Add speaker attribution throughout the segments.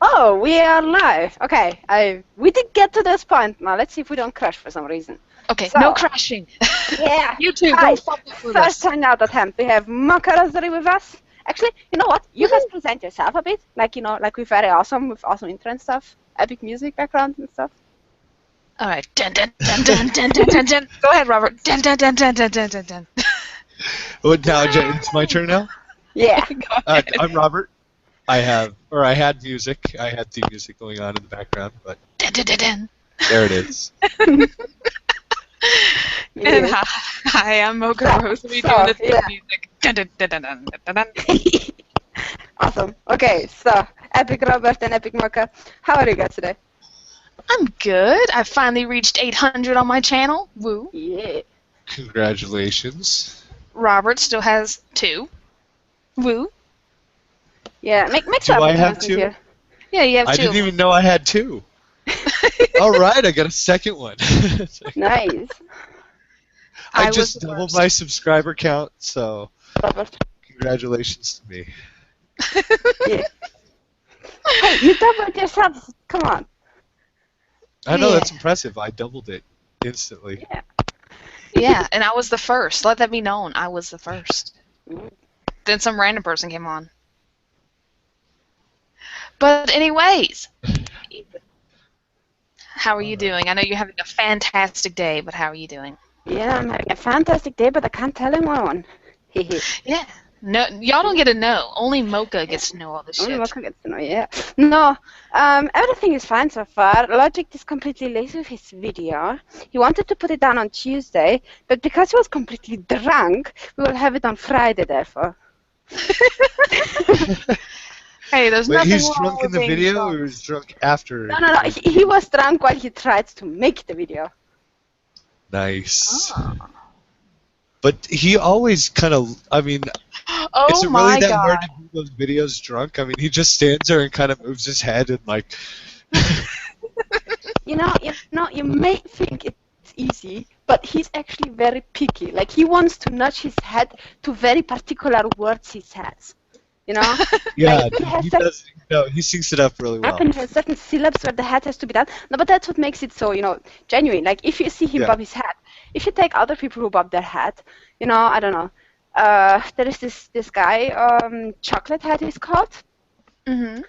Speaker 1: Oh, we are live. Okay, we did get to this point. Now let's see if we don't crash for some reason.
Speaker 2: Okay,
Speaker 1: So,
Speaker 2: no crashing.
Speaker 1: Yeah.
Speaker 2: YouTube,
Speaker 1: Hi.
Speaker 2: don't fuck with us.
Speaker 1: First hangout attempt. We have Makarasari with us. Actually, you know what? You guys present yourself a bit, like like we're very awesome with awesome intro and stuff, epic music background and stuff.
Speaker 2: All right, dun dun dun dun dun dun dun dun. Go ahead, Robert. Dun dun dun dun dun dun dun dun.
Speaker 3: Now it's my turn now.
Speaker 1: Yeah.
Speaker 2: Go ahead.
Speaker 3: I'm Robert. I had music. I had the music going on in the background, but
Speaker 2: Dun dun dun dun.
Speaker 3: there it is.
Speaker 2: And hi, I'm Mocha Rose. We doing this music. Dun dun dun dun dun dun dun.
Speaker 1: Awesome. Okay, so Epic Robert and Epic Mocha, how are you guys today?
Speaker 2: I'm good. I finally reached 800 on my channel. Woo.
Speaker 1: Yeah.
Speaker 3: Congratulations.
Speaker 2: Robert still has 2. Woo.
Speaker 1: Yeah, make
Speaker 3: Do
Speaker 1: sure
Speaker 3: I have 2?
Speaker 1: here.
Speaker 2: Yeah, you have 2.
Speaker 3: I didn't even know I had 2. All right, I got a second one.
Speaker 1: Nice.
Speaker 3: I just doubled my subscriber count, so
Speaker 1: Robert.
Speaker 3: congratulations to me.
Speaker 1: Yeah. Hey, you doubled yourself. Come on.
Speaker 3: I know
Speaker 2: Yeah.
Speaker 3: that's impressive. I doubled it instantly.
Speaker 1: Yeah.
Speaker 2: Yeah, and I was the first. Let that be known. I was the first. Then some random person came on. But anyways, how are you doing? I know you're having a fantastic day, but how are you doing?
Speaker 1: Yeah, I'm having a fantastic day, but I can't tell anyone.
Speaker 2: Yeah. No, y'all don't get to know. Only Mocha gets to know all this
Speaker 1: Only
Speaker 2: shit.
Speaker 1: Mocha gets to know, yeah. No, everything is fine so far. Logic is completely lazy with his video. He wanted to put it down on Tuesday, but because he was completely drunk, we will have it on Friday, therefore.
Speaker 2: Hey, there's
Speaker 3: Wait,
Speaker 2: nothing
Speaker 3: he's
Speaker 2: wrong
Speaker 3: drunk in
Speaker 2: with
Speaker 3: the
Speaker 2: being
Speaker 3: video,
Speaker 2: drunk.
Speaker 3: or he's drunk after?
Speaker 1: No. He was drunk while he tried to make the video.
Speaker 3: Nice.
Speaker 2: Oh,
Speaker 3: But he always kind of, I mean,
Speaker 2: oh
Speaker 3: is it
Speaker 2: my
Speaker 3: really that
Speaker 2: god.
Speaker 3: hard to do those videos drunk? I mean, he just stands there and kind of moves his head and like.
Speaker 1: You may think it's easy, but he's actually very picky. Like, he wants to nudge his head to very particular words he says. You know?
Speaker 3: Yeah,
Speaker 1: Like,
Speaker 3: he does. No, he syncs it up really well.
Speaker 1: And has certain syllables where the head has to be done. No, but that's what makes it so, genuine. Like, if you see him bob his head, if you take other people who bob their head, I don't know. There is this guy, Chocolate Head he's called.
Speaker 2: Mm-hmm.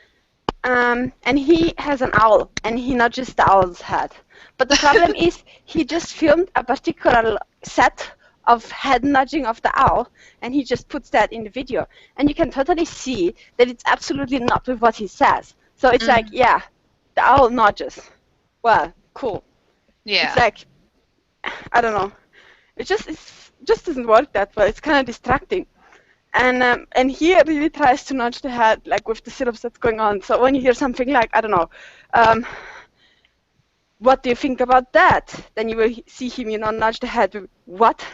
Speaker 1: And he has an owl, and he nudges the owl's head. But the problem is, he just filmed a particular set of head nudging of the owl, and he just puts that in the video. And you can totally see that it's absolutely not with what he says. So it's like, yeah, the owl nudges. Well, cool.
Speaker 2: Yeah.
Speaker 1: It's like, I don't know. It just doesn't work that well. It's kind of distracting. And he really tries to nudge the head, like, with the syllabus that's going on. So when you hear something like, I don't know, what do you think about that? Then you will see him, nudge the head with what?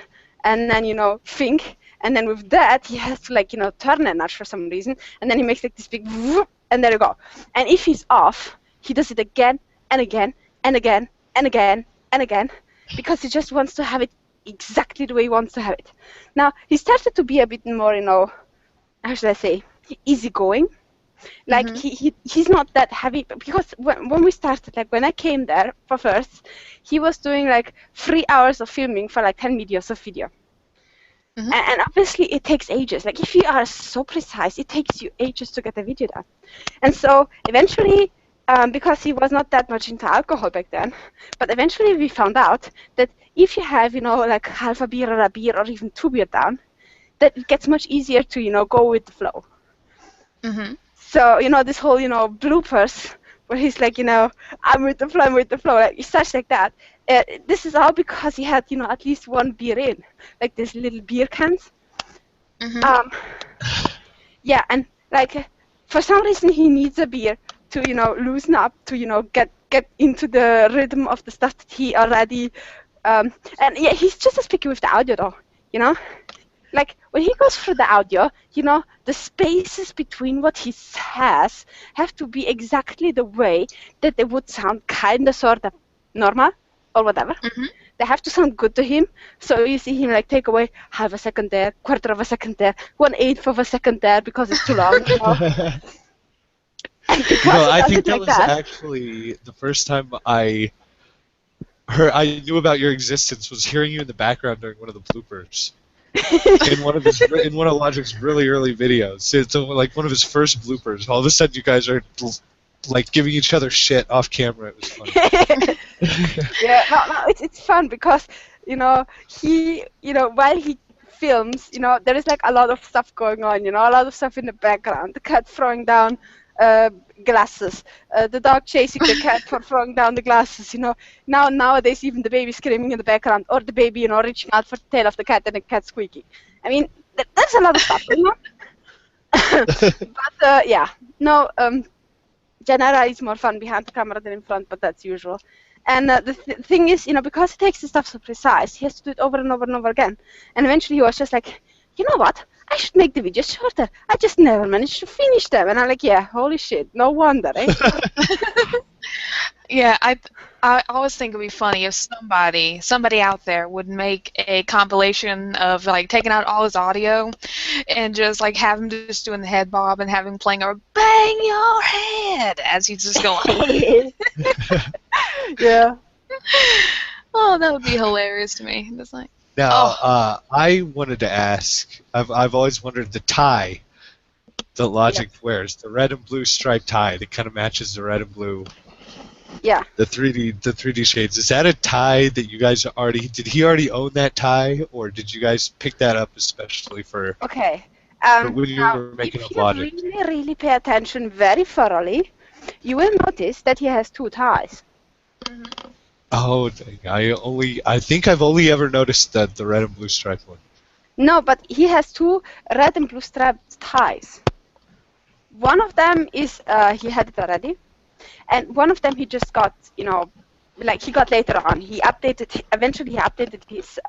Speaker 1: And then, think. And then with that, he has to, like, turn and nudge for some reason. And then he makes, like, this big whoop, and there you go. And if he's off, he does it again and again and again and again and again, because he just wants to have it exactly the way he wants to have it. Now, he started to be a bit more, how should I say, easygoing. Like, he's not that heavy, because when we started, like, when I came there for first, he was doing, like, 3 hours of filming for, like, 10 videos of video. And obviously, it takes ages. Like, if you are so precise, it takes you ages to get a video done. And so, eventually, because he was not that much into alcohol back then, but eventually we found out that if you have, like, half a beer or even 2 beer down, that it gets much easier to, go with the flow. So, this whole, bloopers, where he's like, I'm with the flow, like, he starts like that. This is all because he had, at least 1 beer in, like these little beer cans. Yeah, and, like, for some reason he needs a beer to, loosen up, to, get into the rhythm of the stuff that he already, and yeah, he's just as picky with the audio, though, Like, when he goes through the audio, the spaces between what he says have to be exactly the way that they would sound kind of, sort of normal or whatever. They have to sound good to him. So you see him, like, take away half a second there, quarter of a second there, 1/8 of a second there because it's too long. And because
Speaker 3: I
Speaker 1: it does
Speaker 3: think
Speaker 1: it
Speaker 3: that
Speaker 1: like
Speaker 3: was
Speaker 1: that.
Speaker 3: actually the first time I knew about your existence was hearing you in the background during one of the bloopers in one of Logic's really early videos. It's like one of his first bloopers. All of a sudden, you guys are like giving each other shit off camera. It was funny.
Speaker 1: Yeah, no, it's fun because while he films, there is like a lot of stuff going on, a lot of stuff in the background. The cat throwing down uh, glasses, the dog chasing the cat for throwing down the glasses. Nowadays even the baby screaming in the background, or the baby reaching out for the tail of the cat and the cat squeaking. I mean, there's a lot of stuff going on. But yeah, no. Genera is more fun behind the camera than in front, but that's usual. And the thing is, because he takes the stuff so precise, he has to do it over and over and over again. And eventually he was just like, you know what? I should make the videos shorter. I just never managed to finish them. And I'm like, yeah, holy shit, no wonder, eh?
Speaker 2: Yeah, I always think it'd be funny if somebody out there would make a compilation of like taking out all his audio and just like have him just doing the head bob and have him playing or bang your head as he's just going.
Speaker 1: Yeah.
Speaker 2: Oh, that would be hilarious to me. It's like,
Speaker 3: Now, I wanted to ask. I've always wondered the tie that Logic wears, the red and blue striped tie that kind of matches the red and blue.
Speaker 1: Yeah.
Speaker 3: The 3D shades. Is that a tie that you guys did he already own that tie, or did you guys pick that up especially for
Speaker 1: Okay.
Speaker 3: when you
Speaker 1: Now,
Speaker 3: were making
Speaker 1: if
Speaker 3: up
Speaker 1: you
Speaker 3: Logic?
Speaker 1: really, really pay attention very thoroughly, you will notice that he has two ties.
Speaker 3: Oh, dang. I think I've only ever noticed the red and blue striped one.
Speaker 1: No, but he has two red and blue striped ties. One of them is he had it already, and one of them he just got, like he got later on. Eventually he updated his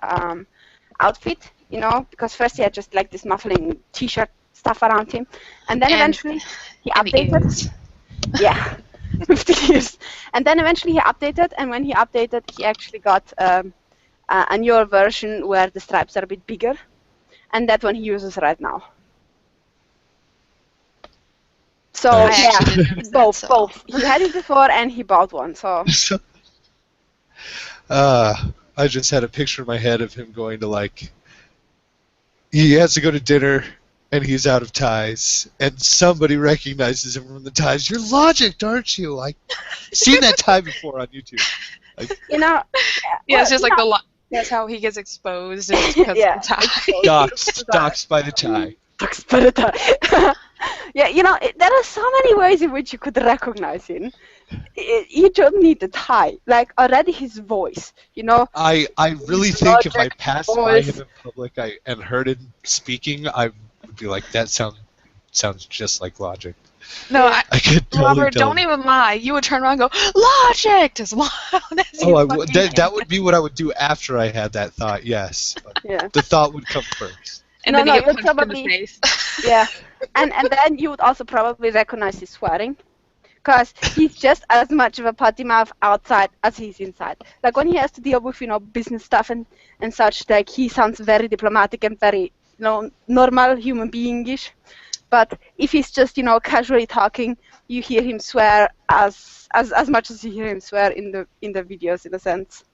Speaker 1: outfit, because first he had just like this muffling t-shirt stuff around him, and then eventually he updated. Yeah, 50 years. And then eventually he updated, and when he updated, he actually got a newer version where the stripes are a bit bigger, and that one he uses right now. So
Speaker 3: Nice.
Speaker 1: both. He had it before, and he bought one. So.
Speaker 3: I just had a picture in my head of him going to he has to go to dinner, and he's out of ties, and somebody recognizes him from the ties. You're Logic, aren't you? I've seen that tie before on YouTube.
Speaker 2: yeah, it's just like that's how he gets exposed. Is because of the tie.
Speaker 3: Doxed by the tie.
Speaker 1: Doxed by the tie. Yeah, there are so many ways in which you could recognize him. You don't need the tie. Like already his voice,
Speaker 3: I really think if I passed by him in public and heard him speaking, I would be like, that sounds just like Logic.
Speaker 2: No,
Speaker 3: I could totally
Speaker 2: Robert, don't even lie. You would turn around and go, Logic! As loud as you
Speaker 3: that would be what I would do after I had that thought, yes. But the thought would come first.
Speaker 2: And then you get punched in the face.
Speaker 1: Yeah. And then you would also probably recognize his swearing. Because he's just as much of a potty mouth outside as he's inside. Like when he has to deal with, business stuff and such, like he sounds very diplomatic and very, normal human being-ish. But if he's just, casually talking, you hear him swear as much as you hear him swear in the videos, in a sense.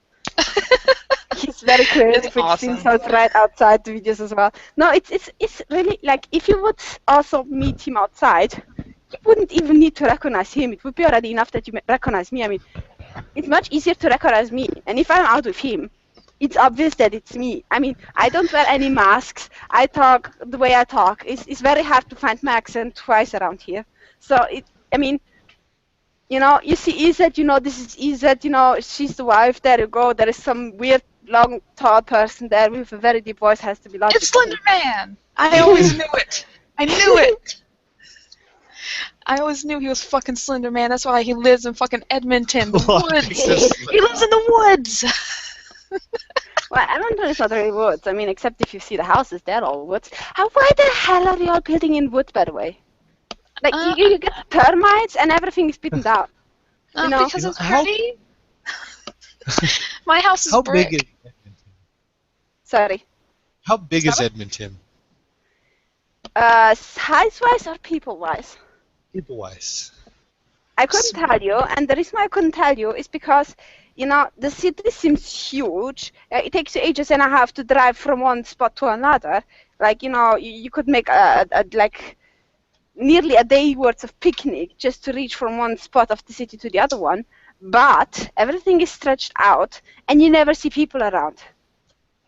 Speaker 1: He's very creative, which seems right outside the videos as well. No, it's really like if you would also meet him outside, you wouldn't even need to recognize him. It would be already enough that you recognize me. I mean, it's much easier to recognize me. And if I'm out with him, it's obvious that it's me. I mean, I don't wear any masks. I talk the way I talk. It's very hard to find my accent twice around here. So you see Izet, this is Izet, she's the wife. There you go. There is some weird, long, tall person there with a very deep voice. Has to be Logic.
Speaker 2: It's Slender Man. I always knew it. I knew it. I always knew he was fucking Slender Man. That's why he lives in fucking Edmonton, the woods. He lives in the woods.
Speaker 1: Well, Edmonton is not really woods. I mean, except if you see the houses, they're all woods. Why the hell are you all building in wood, by the way? Like, you get termites and everything is beaten down.
Speaker 2: Because it's pretty. My house is brick.
Speaker 3: Big is Edmonton?
Speaker 1: Sorry.
Speaker 3: How big is Edmonton?
Speaker 1: Size-wise or people-wise?
Speaker 3: People-wise.
Speaker 1: I couldn't tell you, and the reason why I couldn't tell you is because, the city seems huge. It takes you ages and a half to drive from one spot to another. Like, you could make like nearly a day worth of picnic just to reach from one spot of the city to the other one. But everything is stretched out, and you never see people around.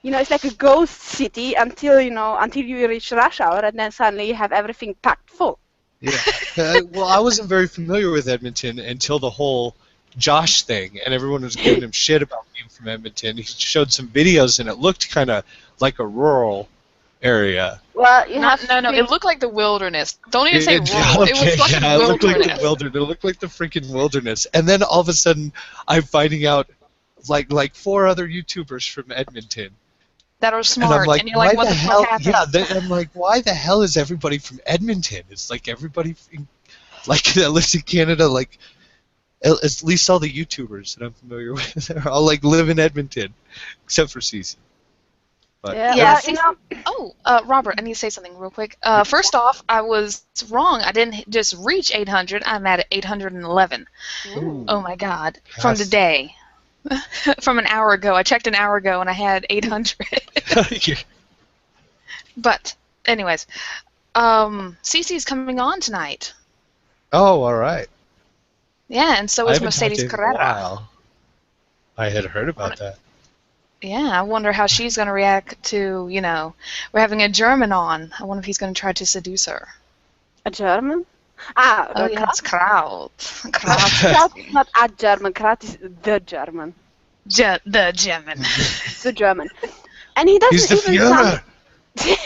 Speaker 1: It's like a ghost city until you reach rush hour, and then suddenly you have everything packed full.
Speaker 3: Yeah. Well, I wasn't very familiar with Edmonton until the whole Josh thing, and everyone was giving him shit about being from Edmonton. He showed some videos, and it looked kind of like a rural area.
Speaker 1: Well,
Speaker 2: No, it looked like the wilderness. Don't even say rural.
Speaker 3: Okay,
Speaker 2: it was like
Speaker 3: it looked like
Speaker 2: wilderness.
Speaker 3: the wilderness. It looked like the freaking wilderness. And then all of a sudden, I'm finding out like 4 other YouTubers from Edmonton.
Speaker 2: That are
Speaker 3: And
Speaker 2: smart,
Speaker 3: I'm like,
Speaker 2: and you're like,
Speaker 3: why
Speaker 2: what
Speaker 3: the
Speaker 2: the
Speaker 3: hell?
Speaker 2: fuck happened?
Speaker 3: Yeah, I'm like, why the hell is everybody from Edmonton? It's like everybody, that lives in Canada, like at least all the YouTubers that I'm familiar with are all like live in Edmonton, except for Cece. But
Speaker 1: yeah.
Speaker 2: Robert, I need to say something real quick. First off, I was wrong. I didn't just reach 800. I'm at 811.
Speaker 3: Ooh.
Speaker 2: Oh my God! From today. From an hour ago. I checked an hour ago and I had 800.
Speaker 3: Yeah.
Speaker 2: But, anyways, Cece's coming on tonight.
Speaker 3: Oh, all right.
Speaker 2: Yeah, and so
Speaker 3: I
Speaker 2: is
Speaker 3: haven't talked to
Speaker 2: Mercedes
Speaker 3: him in a
Speaker 2: Carrera.
Speaker 3: while. I had heard about that.
Speaker 2: Yeah, I wonder how she's going to react to, we're having a German on. I wonder if he's going to try to seduce her.
Speaker 1: A German?
Speaker 2: Oh, yeah, it's Kraut.
Speaker 1: Kraut is not a German. Kraut is the German.
Speaker 2: The German.
Speaker 1: The German. And he
Speaker 3: He's the
Speaker 1: doesn't even
Speaker 3: Führer.
Speaker 1: sound...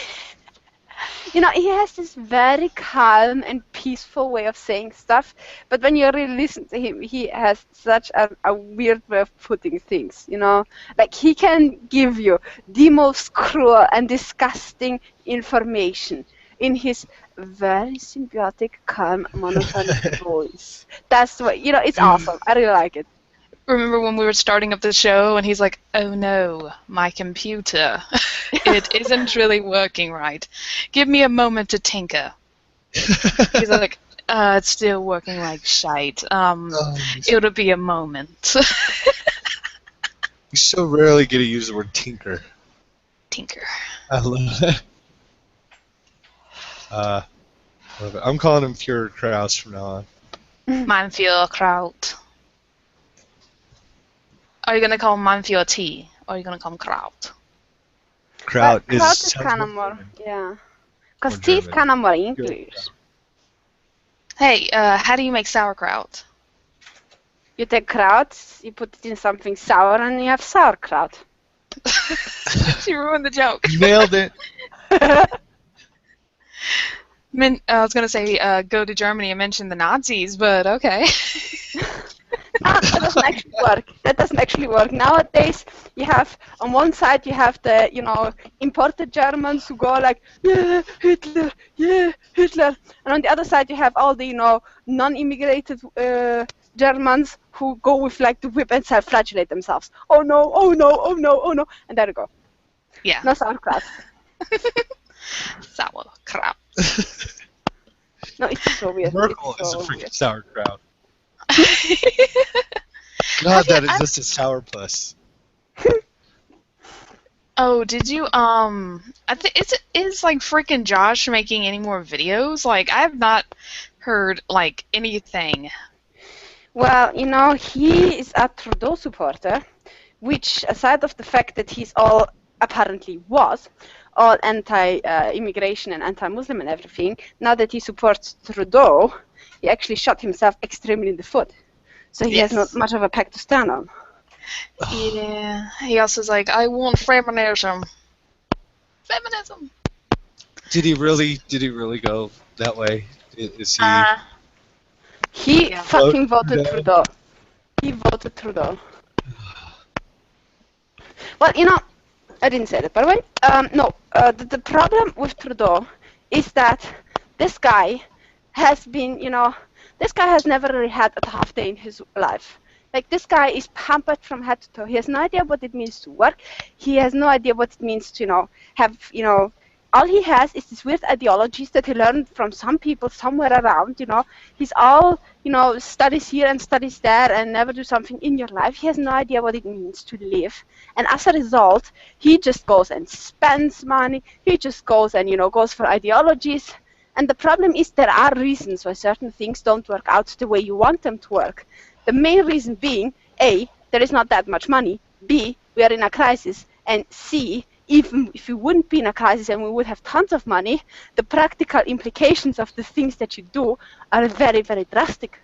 Speaker 1: he has this very calm and peaceful way of saying stuff, but when you really listen to him, he has such a weird way of putting things, Like, he can give you the most cruel and disgusting information in his very symbiotic, calm, monophonic voice. That's what, it's awesome. I really like it.
Speaker 2: Remember when we were starting up the show and he's like, oh no, my computer. It isn't really working right. Give me a moment to tinker. He's like, it's still working like shite. It'll be a moment.
Speaker 3: You so rarely get to use the word tinker.
Speaker 2: Tinker.
Speaker 3: I love it. I'm calling him Führer Kraus from now on.
Speaker 2: Mein Führer Kraut. Are you going to call him Mein Führer T? Or are you going to call him Kraut?
Speaker 3: Kraut
Speaker 1: is kind of more, yeah. Because T is kind of more English.
Speaker 2: Hey, how do you make sauerkraut?
Speaker 1: You take kraut, you put it in something sour, and you have sauerkraut.
Speaker 2: She ruined the joke.
Speaker 3: Nailed it.
Speaker 2: I was going to say go to Germany and mention the Nazis, but okay.
Speaker 1: That doesn't actually work. That doesn't actually work. Nowadays, you have, on one side, you have the, imported Germans who go like, yeah, Hitler, and on the other side, you have all the, non-immigrated Germans who go with, like, the whip and self-flagellate themselves. Oh no, oh no, oh no, oh no, and there you go.
Speaker 2: Yeah.
Speaker 1: No sauerkraut.
Speaker 2: Sauerkraut.
Speaker 1: No, it's so weird.
Speaker 3: Merkel
Speaker 1: it's
Speaker 3: is
Speaker 1: so
Speaker 3: a freaking
Speaker 1: weird.
Speaker 3: sauerkraut. God, that is just a sourpuss.
Speaker 2: Oh, did you, I think, is like freaking Josh making any more videos? Like, I have not heard, like, anything.
Speaker 1: Well, he is a Trudeau supporter, which, aside of the fact that he's all anti-immigration and anti-Muslim and everything, now that he supports Trudeau, he actually shot himself extremely in the foot. So he has not much of a peg to stand on.
Speaker 2: Yeah. He also is like, I want feminism. Feminism.
Speaker 3: Did he really go that way? Is he?
Speaker 1: He fucking voted Trudeau. He voted Trudeau. Well, I didn't say that, by the way. The problem with Trudeau is that this guy has been, this guy has never really had a tough day in his life. Like, this guy is pampered from head to toe. He has no idea what it means to work. He has no idea what it means to, have, all he has is these weird ideologies that he learned from some people somewhere around, He's all, studies here and studies there and never do something in your life. He has no idea what it means to live. And as a result, he just goes and spends money. He just goes and, goes for ideologies. And the problem is there are reasons why certain things don't work out the way you want them to work. The main reason being, A, there is not that much money. B, we are in a crisis. And C, even if we wouldn't be in a crisis and we would have tons of money, the practical implications of the things that you do are very, very drastic.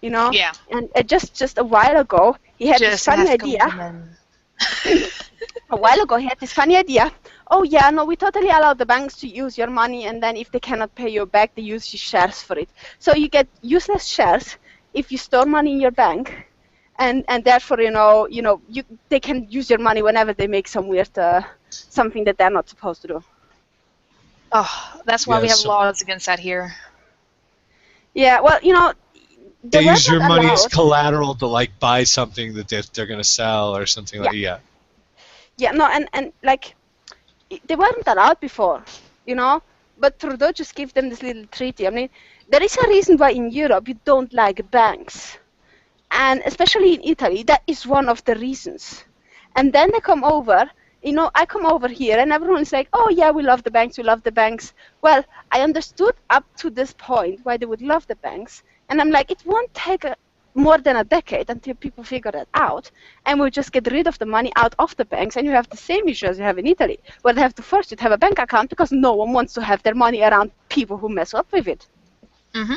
Speaker 2: Yeah.
Speaker 1: And just a while ago, he had this funny idea. A while ago, he had this funny idea. Oh yeah, no, we totally allow the banks to use your money, and then if they cannot pay you back, they use your shares for it. So you get useless shares if you store money in your bank. And therefore, they can use your money whenever they make some weird something that they're not supposed to do.
Speaker 2: Oh, that's why we have laws against that here.
Speaker 1: Yeah, well,
Speaker 3: they use your money as collateral to like buy something that they're going to sell or something like that.
Speaker 1: Yeah, no, and like they weren't allowed before, But Trudeau just gave them this little treaty. I mean, there is a reason why in Europe you don't like banks. And especially in Italy, that is one of the reasons. And then they come over, I come over here and everyone is like, oh yeah, we love the banks, we love the banks. Well, I understood up to this point why they would love the banks. And I'm like, it won't take more than a decade until people figure that out. And we'll just get rid of the money out of the banks. And you have the same issue as you have in Italy, where they have to force you to have a bank account because no one wants to have their money around people who mess up with it.
Speaker 2: Mm-hmm.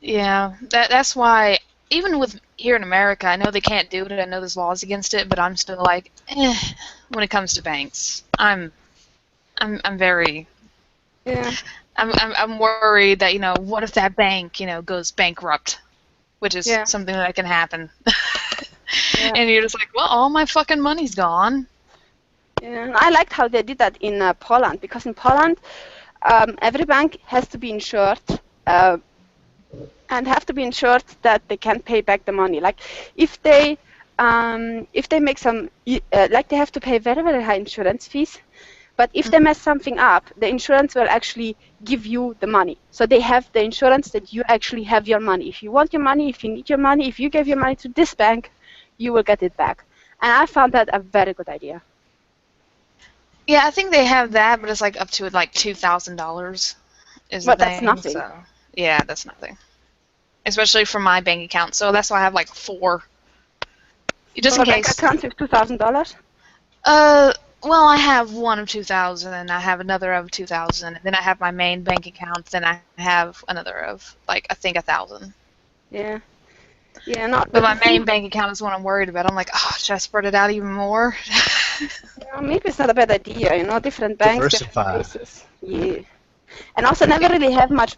Speaker 2: Yeah, that's why, even with here in America, I know they can't do it, I know there's laws against it, but I'm still like, when it comes to banks. I'm very...
Speaker 1: Yeah.
Speaker 2: I'm worried that, what if that bank, goes bankrupt, which is something that can happen. And you're just like, well, all my fucking money's gone.
Speaker 1: Yeah, I liked how they did that in Poland, because in Poland, every bank has to be insured, and have to be insured that they can pay back the money. Like if they make some, like they have to pay very, very high insurance fees. But if they mess something up, the insurance will actually give you the money. So they have the insurance that you actually have your money. If you want your money, if you need your money, if you give your money to this bank, you will get it back. And I found that a very good idea.
Speaker 2: Yeah, I think they have that, but it's like up to like $2,000 is the thing.
Speaker 1: That's nothing.
Speaker 2: So, yeah, that's nothing. Especially for my bank account. So that's why I have like 4. Just in case.
Speaker 1: Bank account is $2,000?
Speaker 2: Well, I have one of 2,000, and I have another of 2,000, and then I have my main bank account, then I have another of, like, I think 1,000.
Speaker 1: Yeah. Yeah, not.
Speaker 2: But my main bank account is what I'm worried about. I'm like, oh, should I spread it out even more?
Speaker 1: Maybe it's not a bad idea, different banks,
Speaker 3: diversify.
Speaker 1: different places. Yeah. And also never really have much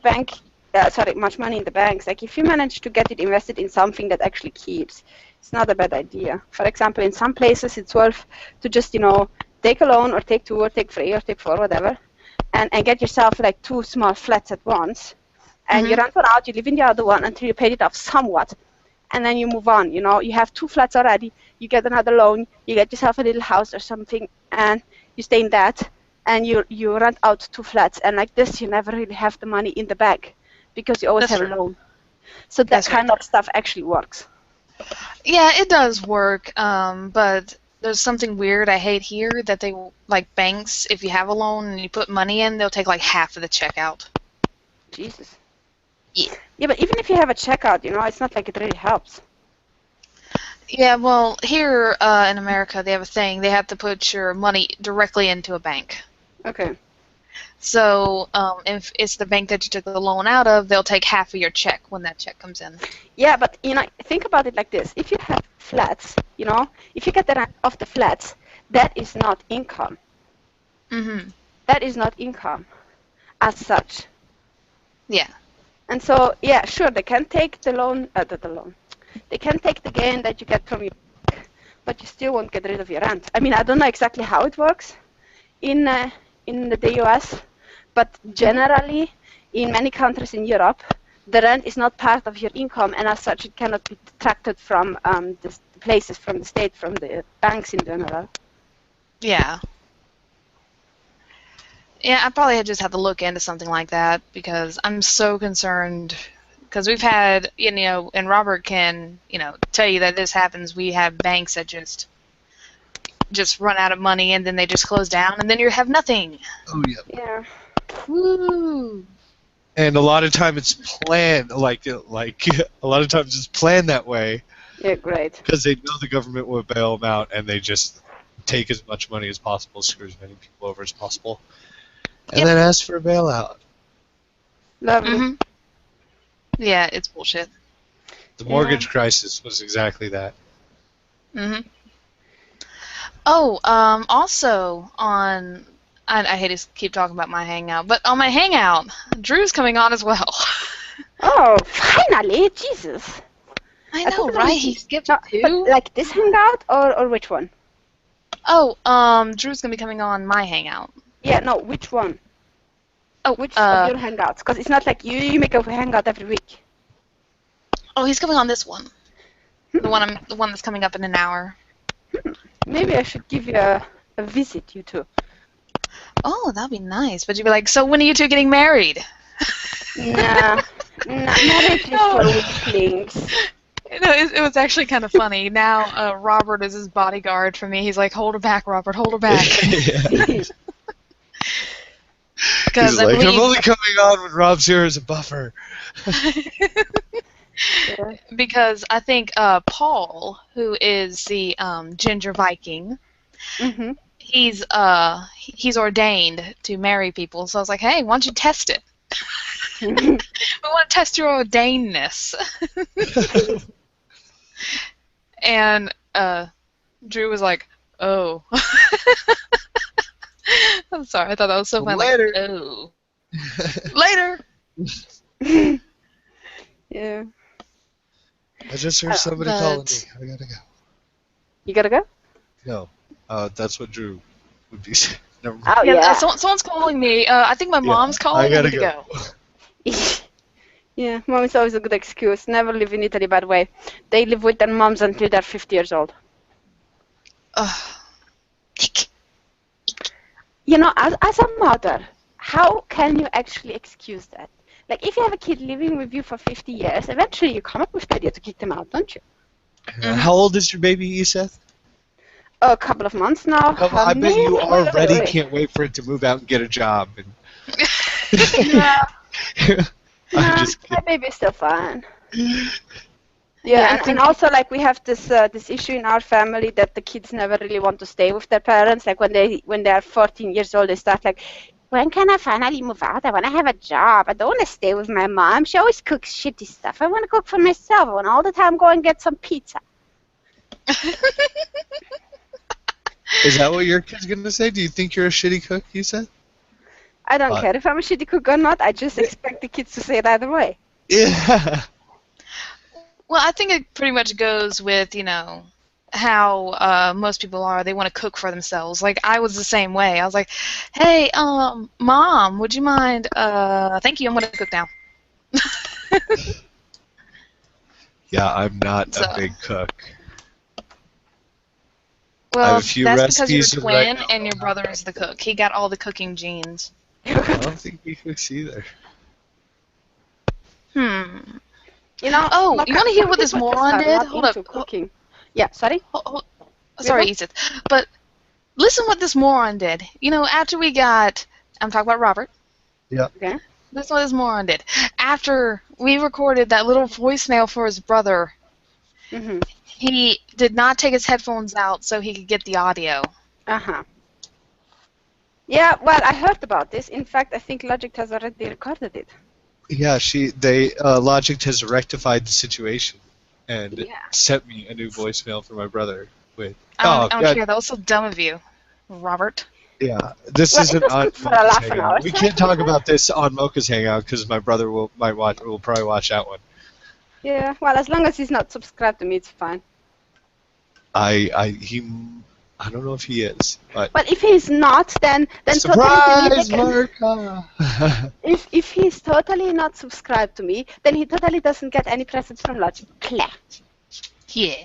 Speaker 1: much money in the banks. Like if you manage to get it invested in something that actually keeps, it's not a bad idea. For example, in some places it's worth to just, take a loan or take 2 or take 3 or take 4, whatever, and get yourself like 2 small flats at once. And you rent one out, you live in the other one until you paid it off somewhat. And then you move on, you have 2 flats already, you get another loan, you get yourself a little house or something, and you stay in that, and you rent out 2 flats. And like this, you never really have the money in the bank because you always have a loan. So that kind of stuff actually works.
Speaker 2: Yeah, it does work, but there's something weird I hate here that they, like banks, if you have a loan and you put money in, they'll take like half of the check out.
Speaker 1: Jesus.
Speaker 2: Yeah.
Speaker 1: Yeah, but even if you have a checkout, it's not like it really helps.
Speaker 2: Yeah, well, here in America, they have a thing. They have to put your money directly into a bank.
Speaker 1: Okay.
Speaker 2: So if it's the bank that you took the loan out of, they'll take half of your check when that check comes in.
Speaker 1: Yeah, but, think about it like this. If you have flats, if you get the rent of the flats, that is not income.
Speaker 2: Mm-hmm.
Speaker 1: That is not income as such.
Speaker 2: Yeah.
Speaker 1: And so, yeah, sure, they can take the loan, They can take the gain that you get from your bank, but you still won't get rid of your rent. I mean, I don't know exactly how it works in the US, but generally, in many countries in Europe, the rent is not part of your income, and as such, it cannot be detracted from the places, from the state, from the banks in general.
Speaker 2: Yeah. Yeah, I probably just have to look into something like that because I'm so concerned. Because we've had, and Robert can, tell you that this happens. We have banks that just run out of money and then they just close down and then you have nothing.
Speaker 3: Oh yeah.
Speaker 1: Yeah.
Speaker 2: Woo!
Speaker 3: And a lot of time it's planned, like a lot of times it's planned that way
Speaker 1: Yeah, great.
Speaker 3: because they know the government will bail them out, and they just take as much money as possible, screw as many people over as possible, and then ask for a bailout.
Speaker 1: Lovely.
Speaker 2: Mm-hmm. Yeah, it's bullshit.
Speaker 3: The mortgage crisis was exactly that.
Speaker 2: Mm-hmm. Oh, also on, I hate to keep talking about my Hangout, but on my Hangout, Drew's coming on as well.
Speaker 1: Oh, finally! Jesus.
Speaker 2: I
Speaker 1: I
Speaker 2: know,
Speaker 1: thought
Speaker 2: right?
Speaker 1: it
Speaker 2: He
Speaker 1: was-
Speaker 2: skipped
Speaker 1: No,
Speaker 2: two.
Speaker 1: but like this Hangout or which one?
Speaker 2: Oh, Drew's gonna be coming on my Hangout.
Speaker 1: Yeah, no, which one?
Speaker 2: Oh,
Speaker 1: Which of your Hangouts? Because it's not like you make a Hangout every week.
Speaker 2: oh, he's coming on this one. The one that's coming up in an hour.
Speaker 1: Maybe I should give you a visit, you two.
Speaker 2: Oh, that'd be nice. But you'd be like, so when are you two getting married?
Speaker 1: Nah, marriage is for weaklings.
Speaker 2: It was actually kind of funny. Now Robert is his bodyguard for me. He's like, hold her back, Robert, hold her back.
Speaker 3: He's
Speaker 2: Because I
Speaker 3: like, I'm
Speaker 2: believe
Speaker 3: only coming on when Rob's here as a buffer.
Speaker 1: Yeah.
Speaker 2: because I think Paul, who is the ginger Viking,
Speaker 1: Mm-hmm.
Speaker 2: he's ordained to marry people. So I was like, hey, why don't you test it? We want to test your ordainedness. And Drew was like, oh. I'm sorry, I thought that was so funny.
Speaker 3: Later.
Speaker 2: Like, oh. Later.
Speaker 1: Yeah.
Speaker 3: I just heard somebody
Speaker 2: but-
Speaker 3: calling me. I gotta go.
Speaker 1: You gotta go?
Speaker 3: No, that's what Drew would be saying. Never mind.
Speaker 1: Oh,
Speaker 2: Yeah,
Speaker 1: yeah.
Speaker 2: someone's calling me. I think my mom's calling.
Speaker 3: I gotta
Speaker 2: need to
Speaker 3: go.
Speaker 1: Yeah, mom is always a good excuse. Never live in Italy, by the way. They live with their moms until they're 50 years old.
Speaker 2: Ugh.
Speaker 1: You know, as a mother, how can you actually excuse that? Like, if you have a kid living with you for 50 years, eventually you come up with the idea to kick them out, don't you?
Speaker 3: How old is your baby, Eseth?
Speaker 1: A couple of months now.
Speaker 3: I bet you
Speaker 1: Maybe-
Speaker 3: already can't wait for it to move out and get a job. And
Speaker 1: Nah,
Speaker 3: I'm
Speaker 1: nah,
Speaker 3: just
Speaker 1: my
Speaker 3: kidding.
Speaker 1: baby's still fine.
Speaker 2: Yeah,
Speaker 1: Yeah,
Speaker 2: I
Speaker 1: and
Speaker 2: think-
Speaker 1: also like we have this issue in our family that the kids never really want to stay with their parents. Like when they are 14 years old, they start like, when can I finally move out? I want to have a job. I don't want to stay with my mom. She always cooks shitty stuff. I want to cook for myself. I want all the time go and get some pizza.
Speaker 3: Is that what your kid's gonna say? Do you think you're a shitty cook, Eseth?
Speaker 1: I don't care if I'm a shitty cook or not. I just expect the kids to say it either way.
Speaker 3: Yeah.
Speaker 2: Well, I think it pretty much goes with, how most people are. They want to cook for themselves. Like, I was the same way. I was like, hey, Mom, would you mind? Thank you, I'm going to cook now.
Speaker 3: Yeah, I'm not
Speaker 2: So-
Speaker 3: a big cook.
Speaker 2: Well,
Speaker 3: have a few
Speaker 2: that's because you're a
Speaker 3: recipes right
Speaker 2: twin
Speaker 3: now.
Speaker 2: and your brother is the cook. He got all the cooking genes.
Speaker 3: I don't think he cooks either.
Speaker 2: Hmm.
Speaker 1: You know.
Speaker 2: Oh,
Speaker 1: look,
Speaker 2: you wanna hear what this
Speaker 1: some people
Speaker 2: moron
Speaker 1: just are
Speaker 2: did?
Speaker 1: not
Speaker 2: Hold
Speaker 1: into
Speaker 2: up.
Speaker 1: Cooking. Yeah. Sorry.
Speaker 2: Sorry, Edith. But listen what this moron did. After we got... I'm talking about Robert.
Speaker 1: Okay.
Speaker 2: That's what this moron did. After we recorded that little voicemail for his brother,
Speaker 1: Mhm.
Speaker 2: he did not take his headphones out so he could get the audio.
Speaker 1: Uh-huh. Yeah, well, I heard about this. In fact, I think Logic has already recorded it.
Speaker 3: Yeah, Logic has rectified the situation and
Speaker 1: Yeah.
Speaker 3: sent me a new voicemail for my brother with.
Speaker 2: I don't
Speaker 3: God.
Speaker 2: care. That was so dumb of you, Robert.
Speaker 3: Yeah, this
Speaker 1: Well, it
Speaker 3: isn't
Speaker 1: was
Speaker 3: on
Speaker 1: good for a
Speaker 3: Mocha's
Speaker 1: laugh an
Speaker 3: Hangout.
Speaker 1: hour,
Speaker 3: We
Speaker 1: so
Speaker 3: can't
Speaker 1: I
Speaker 3: talk
Speaker 1: can-
Speaker 3: about this on Mocha's Hangout because my brother will probably watch that one.
Speaker 1: Yeah, well, as long as he's not subscribed to me, it's fine.
Speaker 3: I don't know if he is, but
Speaker 1: But if he's not, then
Speaker 3: surprise,
Speaker 1: totally
Speaker 3: Marka!
Speaker 1: if he's totally not subscribed to me, then he totally doesn't get any presents from Logic. Pleh.
Speaker 2: Yeah.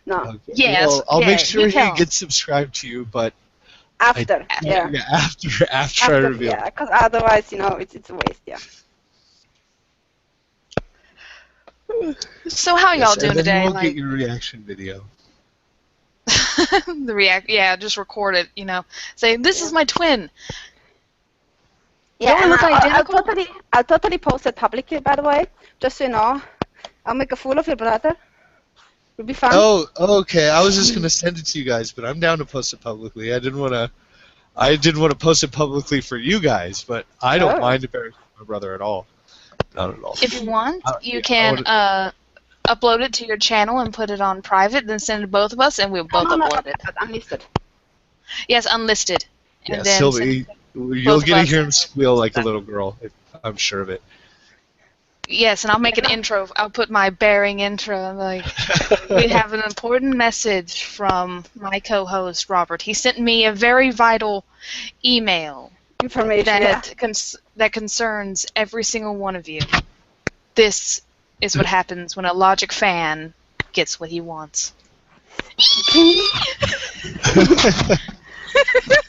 Speaker 1: No.
Speaker 3: Okay.
Speaker 2: Yes,
Speaker 3: Well, I'll
Speaker 2: yeah,
Speaker 3: make sure
Speaker 2: you
Speaker 3: he
Speaker 2: tell him.
Speaker 3: gets subscribed to you, but
Speaker 1: After, yeah.
Speaker 3: Yeah, after I revealed.
Speaker 1: Yeah, because otherwise, it's a waste, yeah.
Speaker 2: So how y'all doing
Speaker 3: and then you
Speaker 2: today?
Speaker 3: won't get
Speaker 2: Like
Speaker 3: your reaction video.
Speaker 2: just record it. Say this is my twin.
Speaker 1: Yeah,
Speaker 2: Don't we
Speaker 1: and
Speaker 2: look
Speaker 1: I'll
Speaker 2: identical?
Speaker 1: I'll totally post it publicly, by the way, just so you know. I'll make a fool of your brother. It'll be fun.
Speaker 3: Oh, okay. I was just gonna send it to you guys, but I'm down to post it publicly. I didn't wanna post it publicly for you guys, but I don't
Speaker 1: Oh.
Speaker 3: mind embarrassing my brother at all. Not at all.
Speaker 2: If you want, you
Speaker 3: Yeah,
Speaker 2: can upload it to your channel and put it on private, then send it to both of us, and we'll both
Speaker 1: No,
Speaker 2: upload it.
Speaker 1: but unlisted.
Speaker 2: Yes, unlisted. And
Speaker 3: Yeah,
Speaker 2: then
Speaker 3: Sylvie,
Speaker 2: send
Speaker 3: you'll
Speaker 2: both
Speaker 3: get
Speaker 2: of
Speaker 3: to
Speaker 2: us.
Speaker 3: hear him squeal like a little girl. I'm sure of it.
Speaker 2: Yes, and I'll make an intro. I'll put my bearing intro. Like, we have an important message from my co-host, Robert. He sent me a very vital email
Speaker 1: Information,
Speaker 2: that that concerns every single one of you. This is what happens when a Logic fan gets what he wants.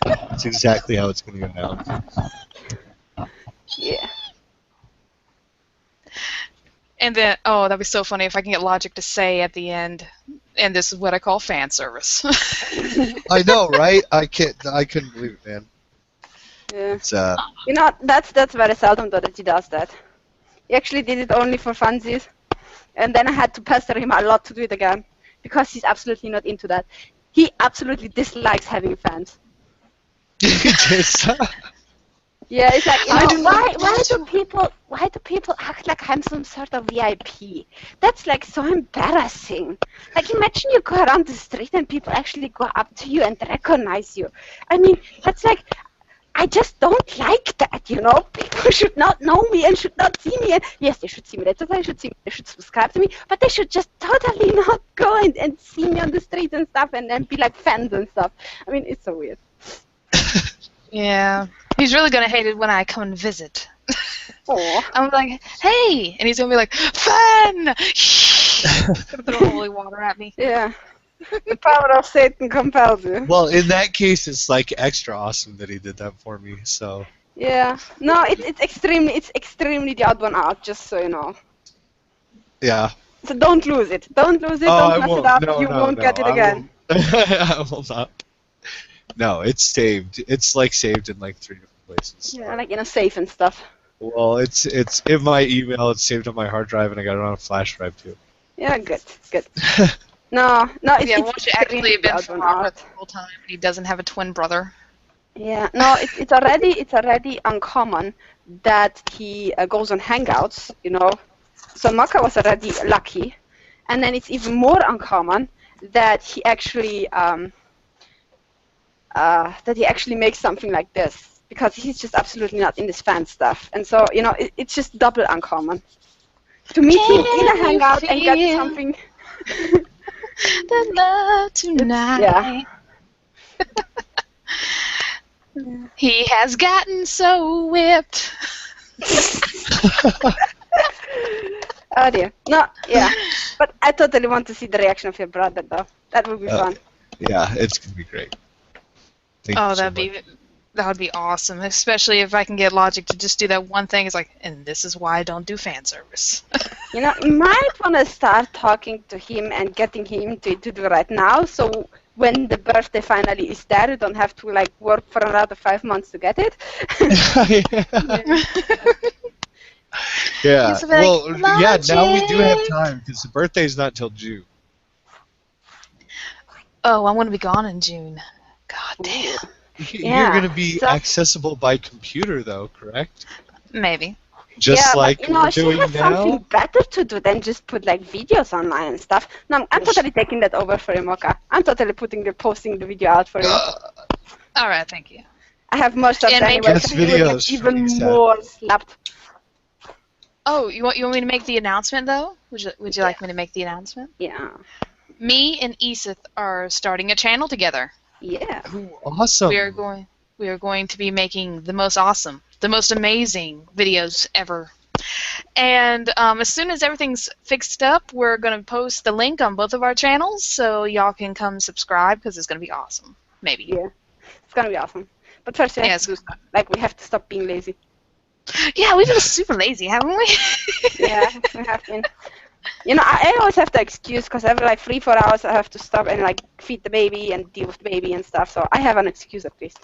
Speaker 3: That's exactly how it's going to go down.
Speaker 1: Yeah.
Speaker 2: And then, oh, that'd be so funny if I can get Logic to say at the end, and this is what I call fan service.
Speaker 3: I know, right? I couldn't believe it, man.
Speaker 1: Yeah.
Speaker 3: It's
Speaker 1: That's very seldom though that he does that. He actually did it only for funsies, and then I had to pester him a lot to do it again because he's absolutely not into that. He absolutely dislikes having fans. Yeah, it's like, why do people act like I'm some sort of VIP? That's like so embarrassing. Like, imagine you go around the street and people actually go up to you and recognize you. I mean, that's like, I just don't like that, People should not know me and should not see me. And yes, they should see me. They should subscribe to me, but they should just totally not go and see me on the street and stuff and then be like fans and stuff. I mean, it's so weird.
Speaker 2: Yeah. He's really going to hate it when I come and visit.
Speaker 1: Aw.
Speaker 2: I'm like, hey! And he's going to be like, fun! Gonna throw holy water at me.
Speaker 1: Yeah. The power of Satan compels you.
Speaker 3: Well, in that case, it's like extra awesome that he did that for me. So.
Speaker 1: Yeah. No, it's extremely the odd one out, just so you know.
Speaker 3: Yeah.
Speaker 1: So don't lose it. Don't lose it.
Speaker 3: Oh,
Speaker 1: Don't mess it up.
Speaker 3: No,
Speaker 1: you won't get it again.
Speaker 3: I will not. No, it's saved. It's like saved in like 3 different places.
Speaker 1: Yeah, like in a safe and stuff.
Speaker 3: Well, it's in my email. It's saved on my hard drive, and I got it on a flash drive too.
Speaker 1: Yeah, good. No, it's
Speaker 2: Yeah, won't you actually have been
Speaker 1: the
Speaker 2: for
Speaker 1: odd one
Speaker 2: Robert
Speaker 1: out.
Speaker 2: the whole time and he doesn't have a twin brother?
Speaker 1: Yeah, no, it's already uncommon that he goes on Hangouts, So Maka was already lucky, and then it's even more uncommon that he actually makes something like this because he's just absolutely not in this fan stuff, and so it's just double uncommon to meet him in a Hangout and get something.
Speaker 2: The love tonight.
Speaker 1: Yeah.
Speaker 2: He has gotten so whipped.
Speaker 1: Oh dear. No, yeah. But I totally want to see the reaction of your brother, though. That would be fun.
Speaker 3: Yeah, it's gonna be great. Thank you so much.
Speaker 2: That would be awesome, especially if I can get Logic to just do that one thing. It's like, and this is why I don't do fan service.
Speaker 1: You might want to start talking to him and getting him to do it right now, so when the birthday finally is there, you don't have to work for another 5 months to get it.
Speaker 3: Yeah.
Speaker 2: Like,
Speaker 3: well, yeah. Now we do have time because the birthday's not till June.
Speaker 2: Oh, I'm going to be gone in June. God damn.
Speaker 3: You're going to be accessible by computer, though, correct?
Speaker 2: Maybe.
Speaker 3: Just like
Speaker 1: but,
Speaker 3: we're doing
Speaker 1: she has
Speaker 3: now?
Speaker 1: something better to do than just put videos online and stuff. No, I'm totally taking that over for you, Mocha. I'm totally posting the video out for you.
Speaker 2: All right, thank you.
Speaker 1: I have more stuff
Speaker 2: And
Speaker 1: anyway,
Speaker 3: Yes,
Speaker 1: so you will
Speaker 3: videos
Speaker 1: get
Speaker 3: for
Speaker 1: even
Speaker 3: you,
Speaker 1: more slapped.
Speaker 2: Oh, you want me to make the announcement though? Would you like me to make the announcement?
Speaker 1: Yeah.
Speaker 2: Me and Eseth are starting a channel together.
Speaker 1: Yeah.
Speaker 3: Ooh, awesome.
Speaker 2: We are going to be making the most awesome, the most amazing videos ever. And as soon as everything's fixed up, we're going to post the link on both of our channels so y'all can come subscribe because it's going to be awesome. Maybe.
Speaker 1: Yeah. It's gonna be awesome. But first, we have
Speaker 2: Yes.
Speaker 1: to do stuff. Like, we have to stop being lazy.
Speaker 2: Yeah, we've been super lazy, haven't we?
Speaker 1: Yeah, we have been. You know, I always have the excuse because every like 3-4 hours I have to stop and like feed the baby and deal with the baby and stuff. So I have an excuse at least.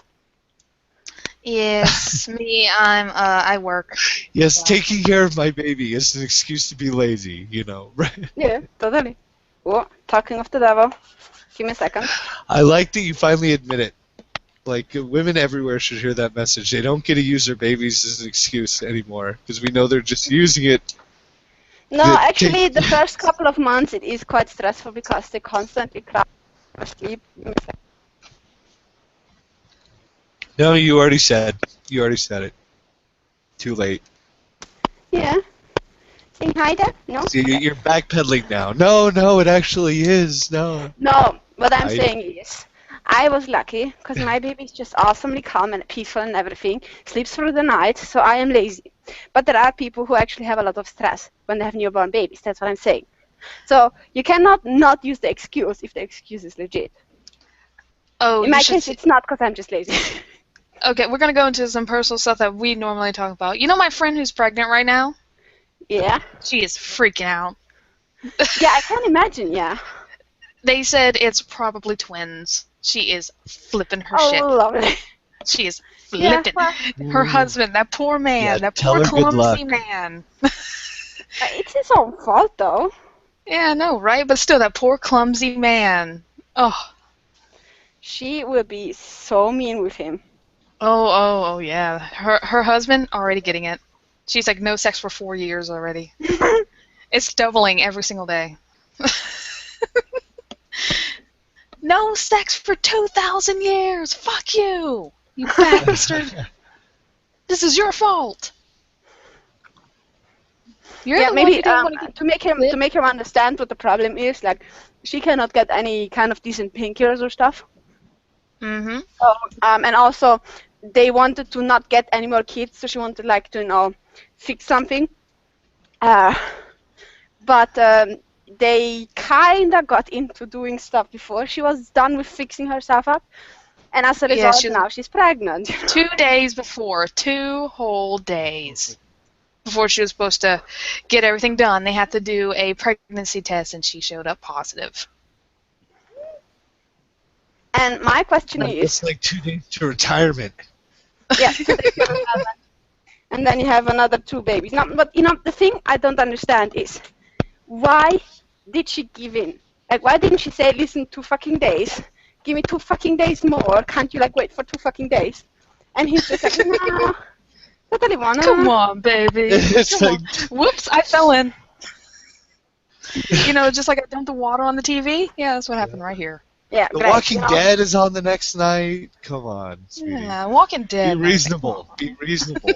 Speaker 2: Yes, me, I work.
Speaker 3: Yes,
Speaker 2: Yeah.
Speaker 3: taking care of my baby is an excuse to be lazy, you know, right?
Speaker 1: Yeah, totally. Oh, talking of the devil. Give me a second.
Speaker 3: I like that you finally admit it. Like, women everywhere should hear that message. They don't get to use their babies as an excuse anymore, because we know they're just using it.
Speaker 1: No,
Speaker 3: That
Speaker 1: actually,
Speaker 3: take-
Speaker 1: the first couple of months it is quite stressful because they constantly cry or sleep. Give me a second.
Speaker 3: No, you already said. You already said it. Too late.
Speaker 1: Yeah. Saying hi there? No?
Speaker 3: See, you're backpedaling now. No, it actually is. No.
Speaker 1: No, what I'm
Speaker 3: I-
Speaker 1: saying is, I was lucky because my baby is just awesomely calm and peaceful and everything, sleeps through the night, so I am lazy. But there are people who actually have a lot of stress when they have newborn babies, that's what I'm saying. So you cannot not use the excuse if the excuse is legit.
Speaker 2: Oh,
Speaker 1: In
Speaker 2: you
Speaker 1: my
Speaker 2: should
Speaker 1: case,
Speaker 2: see.
Speaker 1: it's not because I'm just lazy.
Speaker 2: Okay, we're gonna go into some personal stuff that we normally talk about. You know my friend who's pregnant right now?
Speaker 1: Yeah.
Speaker 2: She is freaking out.
Speaker 1: Yeah, I can imagine, yeah.
Speaker 2: They said it's probably twins. She is flipping her
Speaker 1: Oh,
Speaker 2: shit.
Speaker 1: lovely.
Speaker 2: She is
Speaker 1: Yeah,
Speaker 2: flipping.
Speaker 1: well,
Speaker 2: Her husband, that poor man,
Speaker 3: Yeah,
Speaker 2: that
Speaker 3: tell
Speaker 2: poor
Speaker 3: her good
Speaker 2: clumsy
Speaker 3: luck.
Speaker 2: man.
Speaker 1: it's his own fault, though.
Speaker 2: Yeah, I know, right? But still, that poor clumsy man. Oh,
Speaker 1: She will be so mean with him.
Speaker 2: oh, yeah. Her husband already getting it. She's like, no sex for 4 years already. It's doubling every single day. No sex for 2,000 years. Fuck you, you bastard. This is your fault. You're
Speaker 1: Yeah,
Speaker 2: the one
Speaker 1: maybe
Speaker 2: who didn't want to get
Speaker 1: to make him understand what the problem is. Like, she cannot get any kind of decent painkillers or stuff.
Speaker 2: Mm-hmm.
Speaker 1: So, and also, they wanted to not get any more kids, so she wanted like to fix something. But they kinda got into doing stuff before she was done with fixing herself up, and as a
Speaker 2: Yeah,
Speaker 1: result,
Speaker 2: she was
Speaker 1: now she's pregnant.
Speaker 2: 2 days before, 2 whole days before she was supposed to get everything done. They had to do a pregnancy test, and she showed up positive.
Speaker 1: And my question is,
Speaker 3: It's like 2 days to retirement.
Speaker 1: yeah, and then you have another 2 babies. Now, but the thing I don't understand is, why did she give in? Like, why didn't she say, listen, 2 fucking days, give me 2 fucking days more? Can't you like wait for 2 fucking days? And he's just like, no, totally wanna.
Speaker 2: Come on, baby.
Speaker 3: It's
Speaker 2: Come
Speaker 3: like,
Speaker 2: on. Whoops, I fell in. You know, just like I dumped the water on the TV. Yeah, that's what happened right here.
Speaker 1: Yeah,
Speaker 3: The
Speaker 1: great.
Speaker 3: Walking Dead is on the next night. Come on, sweetie.
Speaker 2: Yeah, Walking Dead.
Speaker 3: Be
Speaker 2: man.
Speaker 3: reasonable. Be reasonable.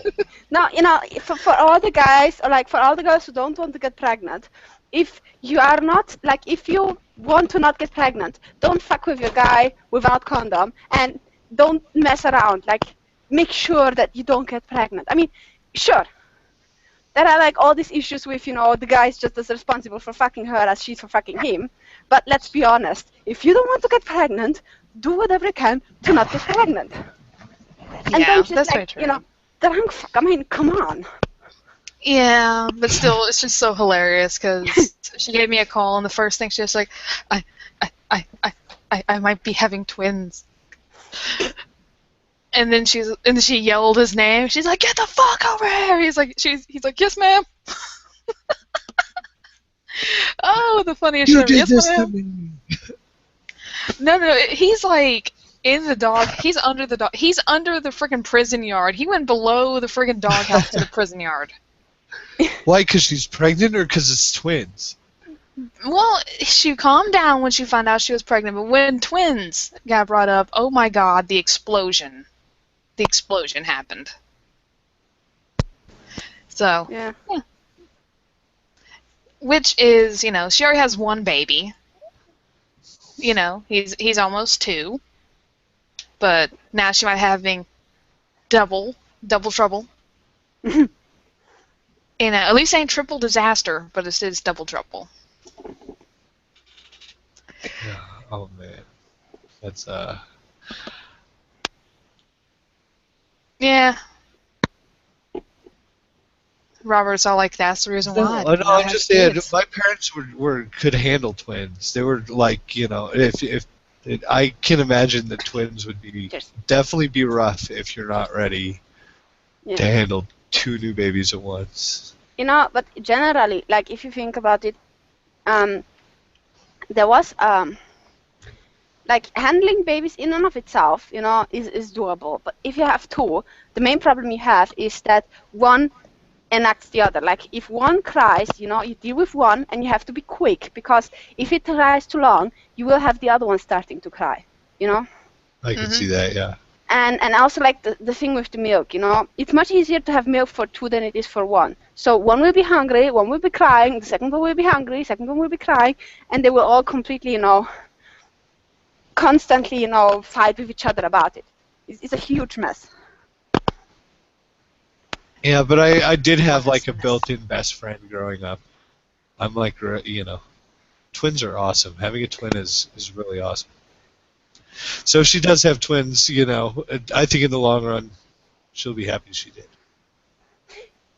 Speaker 1: Now, for all the guys, or like for all the girls who don't want to get pregnant, if you are not, like, if you want to not get pregnant, don't fuck with your guy without condom, and don't mess around. Like, make sure that you don't get pregnant. I mean, sure, there are like all these issues with, the guy's just as responsible for fucking her as she's for fucking him. But let's be honest, if you don't want to get pregnant, do whatever you can to not get pregnant. And
Speaker 2: Yeah,
Speaker 1: don't just
Speaker 2: that's very
Speaker 1: like,
Speaker 2: true.
Speaker 1: drunk fuck. I mean, come on.
Speaker 2: Yeah, but still, it's just so hilarious because she gave me a call, and the first thing she was like, I might be having twins. And then she yelled his name. She's like, "Get the fuck over here!" He's like, "Yes, ma'am." Oh, the funniest
Speaker 3: You
Speaker 2: shit ever.
Speaker 3: did
Speaker 2: Yes,
Speaker 3: this to
Speaker 2: ma'am.
Speaker 3: me.
Speaker 2: No, he's like in the dog. He's under the dog. He's under the friggin' prison yard. He went below the friggin' doghouse to the prison yard.
Speaker 3: Why? Because she's pregnant, or because it's twins?
Speaker 2: Well, she calmed down when she found out she was pregnant, but when twins got brought up, oh my god, the explosion. The explosion happened. So,
Speaker 1: Yeah.
Speaker 2: which is, she already has 1 baby. He's almost 2. But now she might be having double trouble. At least ain't triple disaster, but it is double trouble.
Speaker 3: Oh man, that's
Speaker 2: Yeah. Robert's all like, that's the reason why I
Speaker 3: No,
Speaker 2: did
Speaker 3: no,
Speaker 2: not
Speaker 3: I'm
Speaker 2: have
Speaker 3: just saying.
Speaker 2: kids.
Speaker 3: My parents were could handle twins. They were like, if I can imagine that twins would be
Speaker 1: Cheers.
Speaker 3: definitely be rough if you're not ready
Speaker 1: Yeah.
Speaker 3: to handle two new babies at once.
Speaker 1: But generally, like if you think about it, there was like handling babies in and of itself, is doable. But if you have two, the main problem you have is that one enacts the other. Like if one cries, you deal with one and you have to be quick, because if it cries too long, you will have the other one starting to cry,
Speaker 3: I can see that, yeah.
Speaker 1: And also like the thing with the milk, it's much easier to have milk for two than it is for one. So one will be hungry, one will be crying, the second one will be hungry, the second one will be crying, and they will all completely, constantly, fight with each other about it. It's a huge mess.
Speaker 3: Yeah, but I did have like a built-in best friend growing up. I'm like, twins are awesome. Having a twin is really awesome. So if she does have twins, I think in the long run, she'll be happy she did.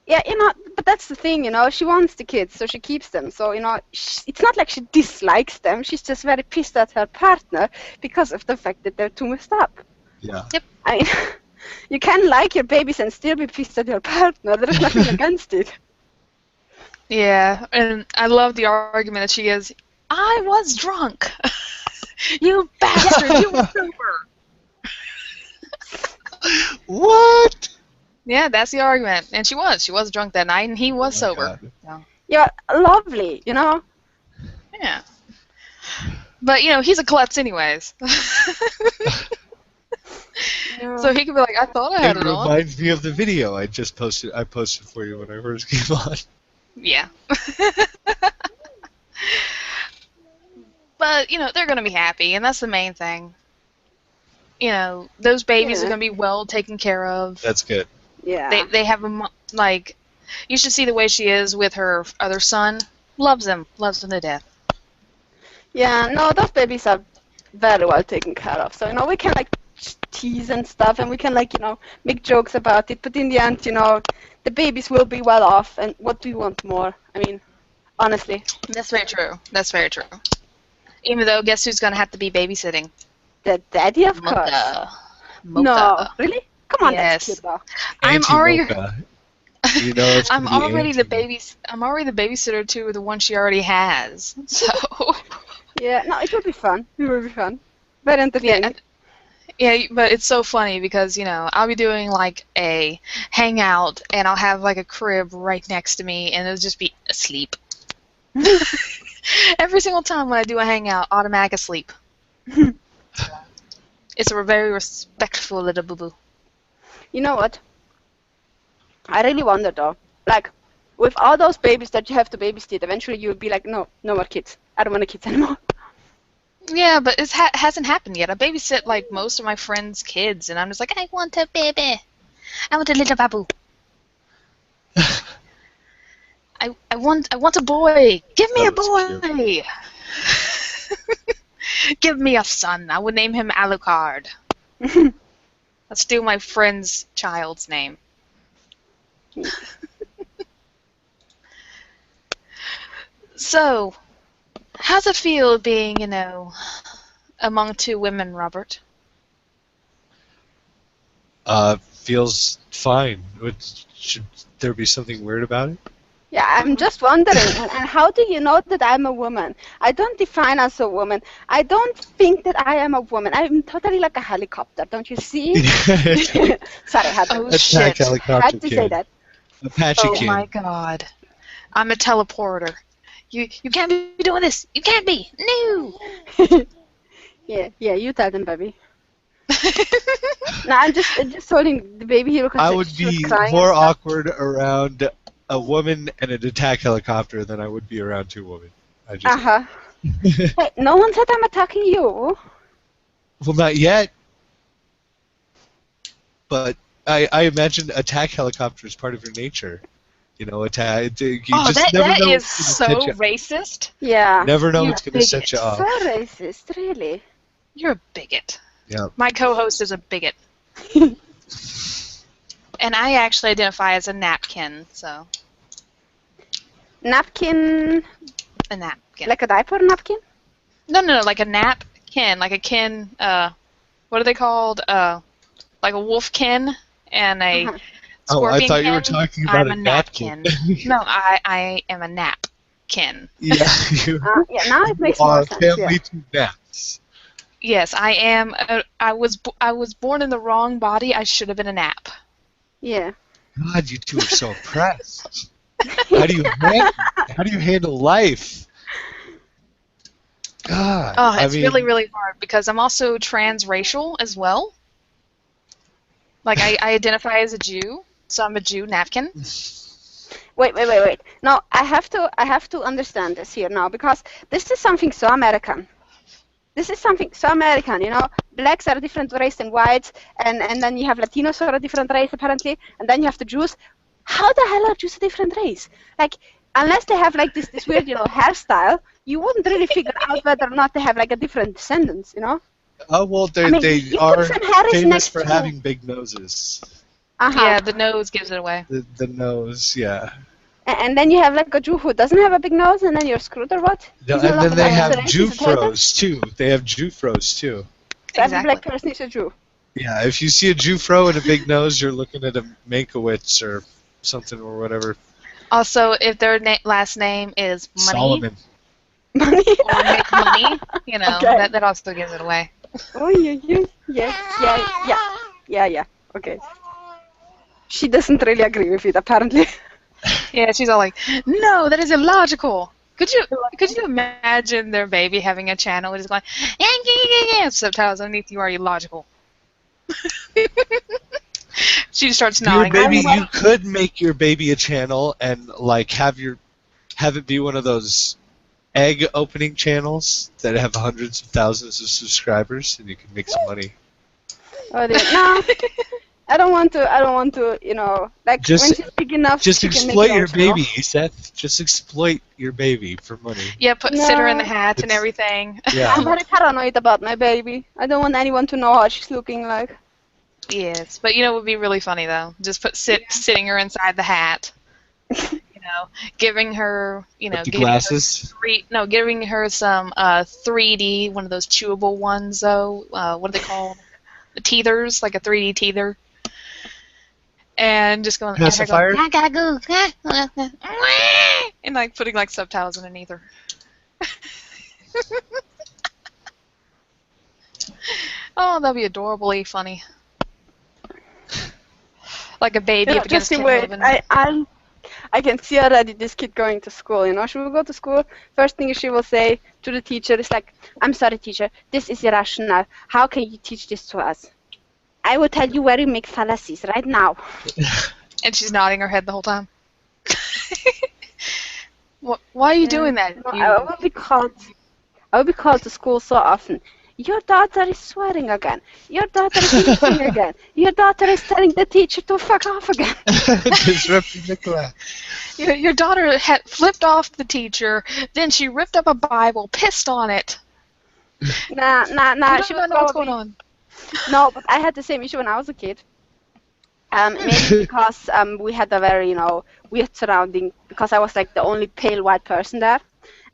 Speaker 1: Yeah, but that's the thing, she wants the kids, so she keeps them. So, it's not like she dislikes them. She's just very pissed at her partner because of the fact that they're too messed up.
Speaker 3: Yeah.
Speaker 2: Yep.
Speaker 1: I mean, you can like your babies and still be pissed at your partner. There's nothing against it.
Speaker 2: Yeah, and I love the argument that she gives, I was drunk. You bastard, you were sober.
Speaker 3: What?
Speaker 2: Yeah, that's the argument. And she was drunk that night, and he was
Speaker 3: Oh my
Speaker 2: sober.
Speaker 3: God.
Speaker 2: So,
Speaker 1: Yeah, lovely,
Speaker 2: yeah. But, he's a klutz anyways. So he could be like, I thought I had
Speaker 3: It
Speaker 2: it on.
Speaker 3: reminds me of the video I just posted. I posted for you when I first came on.
Speaker 2: Yeah. But, they're going to be happy, and that's the main thing. Those babies are going to be well taken care of.
Speaker 3: That's good.
Speaker 1: Yeah.
Speaker 2: They have like, you should see the way she is with her other son. Loves him to death.
Speaker 1: Yeah, no, those babies are very well taken care of. So, we can like tease and stuff, and we can like, make jokes about it. But in the end, the babies will be well off. And what do you want more? I mean, honestly.
Speaker 2: That's very true. That's very true. Even though, guess who's going to have to be babysitting?
Speaker 1: The daddy, of course.
Speaker 2: Mocha.
Speaker 1: No, really? Come on,
Speaker 2: Yes.
Speaker 1: that's cute though.
Speaker 2: I'm already.
Speaker 3: Anti-mocha. It's
Speaker 2: I'm
Speaker 3: gonna be
Speaker 2: already the
Speaker 3: anti-mocha.
Speaker 2: I'm already the babysitter to the one she already has. So.
Speaker 1: Yeah, no, it will be fun. It will be fun. Very entertaining.
Speaker 2: Yeah, but it's so funny because, I'll be doing like a hangout and I'll have like a crib right next to me and it'll just be asleep. Every single time when I do a hangout, automatic asleep. It's a very respectful little boo-boo.
Speaker 1: You know what? I really wonder though. Like, with all those babies that you have to babysit, eventually you'll be like, no more kids. I don't want kids anymore.
Speaker 2: Yeah, but it hasn't happened yet. I babysit like most of my friends' kids, and I'm just like, I want a baby. I want a little babu. I want a boy. Give me a boy. Give me a son. I would name him Alucard. Let's steal my friend's child's name. So, how's it feel being, among two women, Robert?
Speaker 3: Feels fine. Should there be something weird about it?
Speaker 1: Yeah, I'm just wondering, and how do you know that I'm a woman? I don't define as a woman. I don't think that I am a woman. I'm totally like a helicopter, don't you see? Sorry, I had to,
Speaker 2: shit.
Speaker 1: had to say that.
Speaker 3: Apache
Speaker 2: Oh
Speaker 3: kid.
Speaker 2: my god. I'm a teleporter. You can't be doing this. You can't be. No.
Speaker 1: Yeah, you tell them, baby. No, I'm just holding the baby here because
Speaker 3: I would
Speaker 1: she was
Speaker 3: be
Speaker 1: crying
Speaker 3: more
Speaker 1: and stuff.
Speaker 3: awkward around a woman and an attack helicopter than I would be around two women. I just
Speaker 1: Hey, no one said I'm attacking you.
Speaker 3: Well, not yet. But I imagine attack helicopter is part of your nature. Attack. You just never
Speaker 2: that
Speaker 3: know
Speaker 2: is
Speaker 3: what's
Speaker 2: so
Speaker 3: gonna set you-
Speaker 2: racist.
Speaker 1: Yeah.
Speaker 3: Never know
Speaker 2: You
Speaker 3: what's going to set you
Speaker 2: bigot.
Speaker 3: off.
Speaker 1: So racist, really.
Speaker 2: You're a bigot.
Speaker 3: Yeah.
Speaker 2: My co-host is a bigot. And I actually identify as a napkin, so
Speaker 1: Napkin,
Speaker 2: a napkin.
Speaker 1: like a diaper napkin?
Speaker 2: No, like a napkin, like a kin. What are they called? Like a wolfkin and a
Speaker 1: Uh-huh.
Speaker 3: Oh, I
Speaker 2: scorpion
Speaker 3: thought you were
Speaker 2: kin.
Speaker 3: talking about
Speaker 2: I'm
Speaker 3: a
Speaker 2: a
Speaker 3: napkin.
Speaker 2: napkin. No, I am a napkin.
Speaker 3: Yeah,
Speaker 1: Yeah, now it
Speaker 3: you
Speaker 1: makes
Speaker 3: are
Speaker 1: more
Speaker 3: a
Speaker 1: sense.
Speaker 3: family
Speaker 1: Yeah.
Speaker 3: to naps.
Speaker 2: Yes, I am. I was born in the wrong body. I should have been a nap.
Speaker 1: Yeah.
Speaker 3: God, you two are so oppressed. How do you handle life? God,
Speaker 2: Oh,
Speaker 3: I
Speaker 2: it's really,
Speaker 3: mean,
Speaker 2: really hard because I'm also transracial as well. Like I identify as a Jew, so I'm a Jew napkin.
Speaker 1: Wait. No, I have to understand this here now because this is something so American. This is something so American, you know. Blacks are a different race than whites, and then you have Latinos who are a different race apparently, and then you have the Jews. How the hell are Jews a different race? Like, unless they have like this weird, hairstyle, you wouldn't really figure out whether or not they have like a different descendants, you know.
Speaker 3: oh well,
Speaker 1: I mean,
Speaker 3: they
Speaker 1: you put
Speaker 3: are
Speaker 1: Sam Harris
Speaker 3: famous
Speaker 1: next
Speaker 3: for
Speaker 1: to.
Speaker 3: having big noses.
Speaker 1: Uh-huh.
Speaker 2: Yeah, the nose gives it away.
Speaker 3: The nose, yeah.
Speaker 1: And then you have like a Jew who doesn't have a big nose, and then you're screwed or what?
Speaker 3: No,
Speaker 1: He's no
Speaker 3: and
Speaker 1: longer
Speaker 3: then they
Speaker 1: black, he's
Speaker 3: have
Speaker 1: a racist, he's a traitor.
Speaker 3: Jufros too. They have Jufros too.
Speaker 1: So every
Speaker 2: Exactly.
Speaker 1: black person is a Jew.
Speaker 3: Yeah, if you see a Jufro and a big nose, you're looking at a Mankiewicz or something or whatever.
Speaker 2: Also, if their last name is Money
Speaker 3: Solomon.
Speaker 1: Money.
Speaker 2: or Make Money, you know,
Speaker 1: Okay.
Speaker 2: that also gives it away.
Speaker 1: Oh yeah. Okay. She doesn't really agree with it apparently.
Speaker 2: Yeah, she's all like, "No, that is illogical." Could you imagine their baby having a channel and just going, yeah, subtitles underneath, "You are illogical." She starts
Speaker 3: Your
Speaker 2: nodding.
Speaker 3: baby,
Speaker 1: I'm
Speaker 3: you could make your baby a channel and like have it be one of those egg opening channels that have hundreds of thousands of subscribers, and you can make some money.
Speaker 1: Oh dear. No, I don't want to. Like
Speaker 3: Just-
Speaker 1: when she's big enough,
Speaker 3: Just
Speaker 1: she can make
Speaker 3: exploit
Speaker 1: her own
Speaker 3: your
Speaker 1: channel.
Speaker 3: baby, Seth. Just exploit your baby for money.
Speaker 2: Yeah, sit her in the
Speaker 1: No.
Speaker 2: hat and
Speaker 3: It's-
Speaker 2: everything.
Speaker 1: I'm
Speaker 3: Yeah.
Speaker 1: very paranoid about my baby. I don't want anyone to know how she's looking like.
Speaker 2: Yes, but it would be really funny though. Just sitting her inside the hat. Giving her,
Speaker 3: With the
Speaker 2: giving her
Speaker 3: glasses.
Speaker 2: giving her some 3D, one of those chewable ones though. What are they called? The teethers, like a 3D teether. And just going, and her
Speaker 3: Pacifier?
Speaker 2: going, I gotta go, and like putting like subtitles underneath her. Oh, that'd be adorably funny. Like a baby up against
Speaker 1: Just
Speaker 2: Tim
Speaker 1: wait.
Speaker 2: Levin.
Speaker 1: I can see already this kid going to school. She will go to school. First thing she will say to the teacher is like, "I'm sorry, teacher. This is irrational. How can you teach this to us? I will tell you where you make fallacies right now."
Speaker 2: And she's nodding her head the whole time. Why are you doing that?
Speaker 1: No, I will be called to school so often. Your daughter is swearing again. Your daughter is eating again. Your daughter is telling the teacher to fuck off again.
Speaker 3: Disrupting the class.
Speaker 2: Your daughter had flipped off the teacher, then she ripped up a Bible, pissed on it.
Speaker 1: Nah.
Speaker 2: I
Speaker 1: She
Speaker 2: don't
Speaker 1: was
Speaker 2: know what's
Speaker 1: probably-
Speaker 2: going on.
Speaker 1: No, but I had the same issue when I was a kid. Maybe because we had a very, weird surrounding, because I was like the only pale white person there.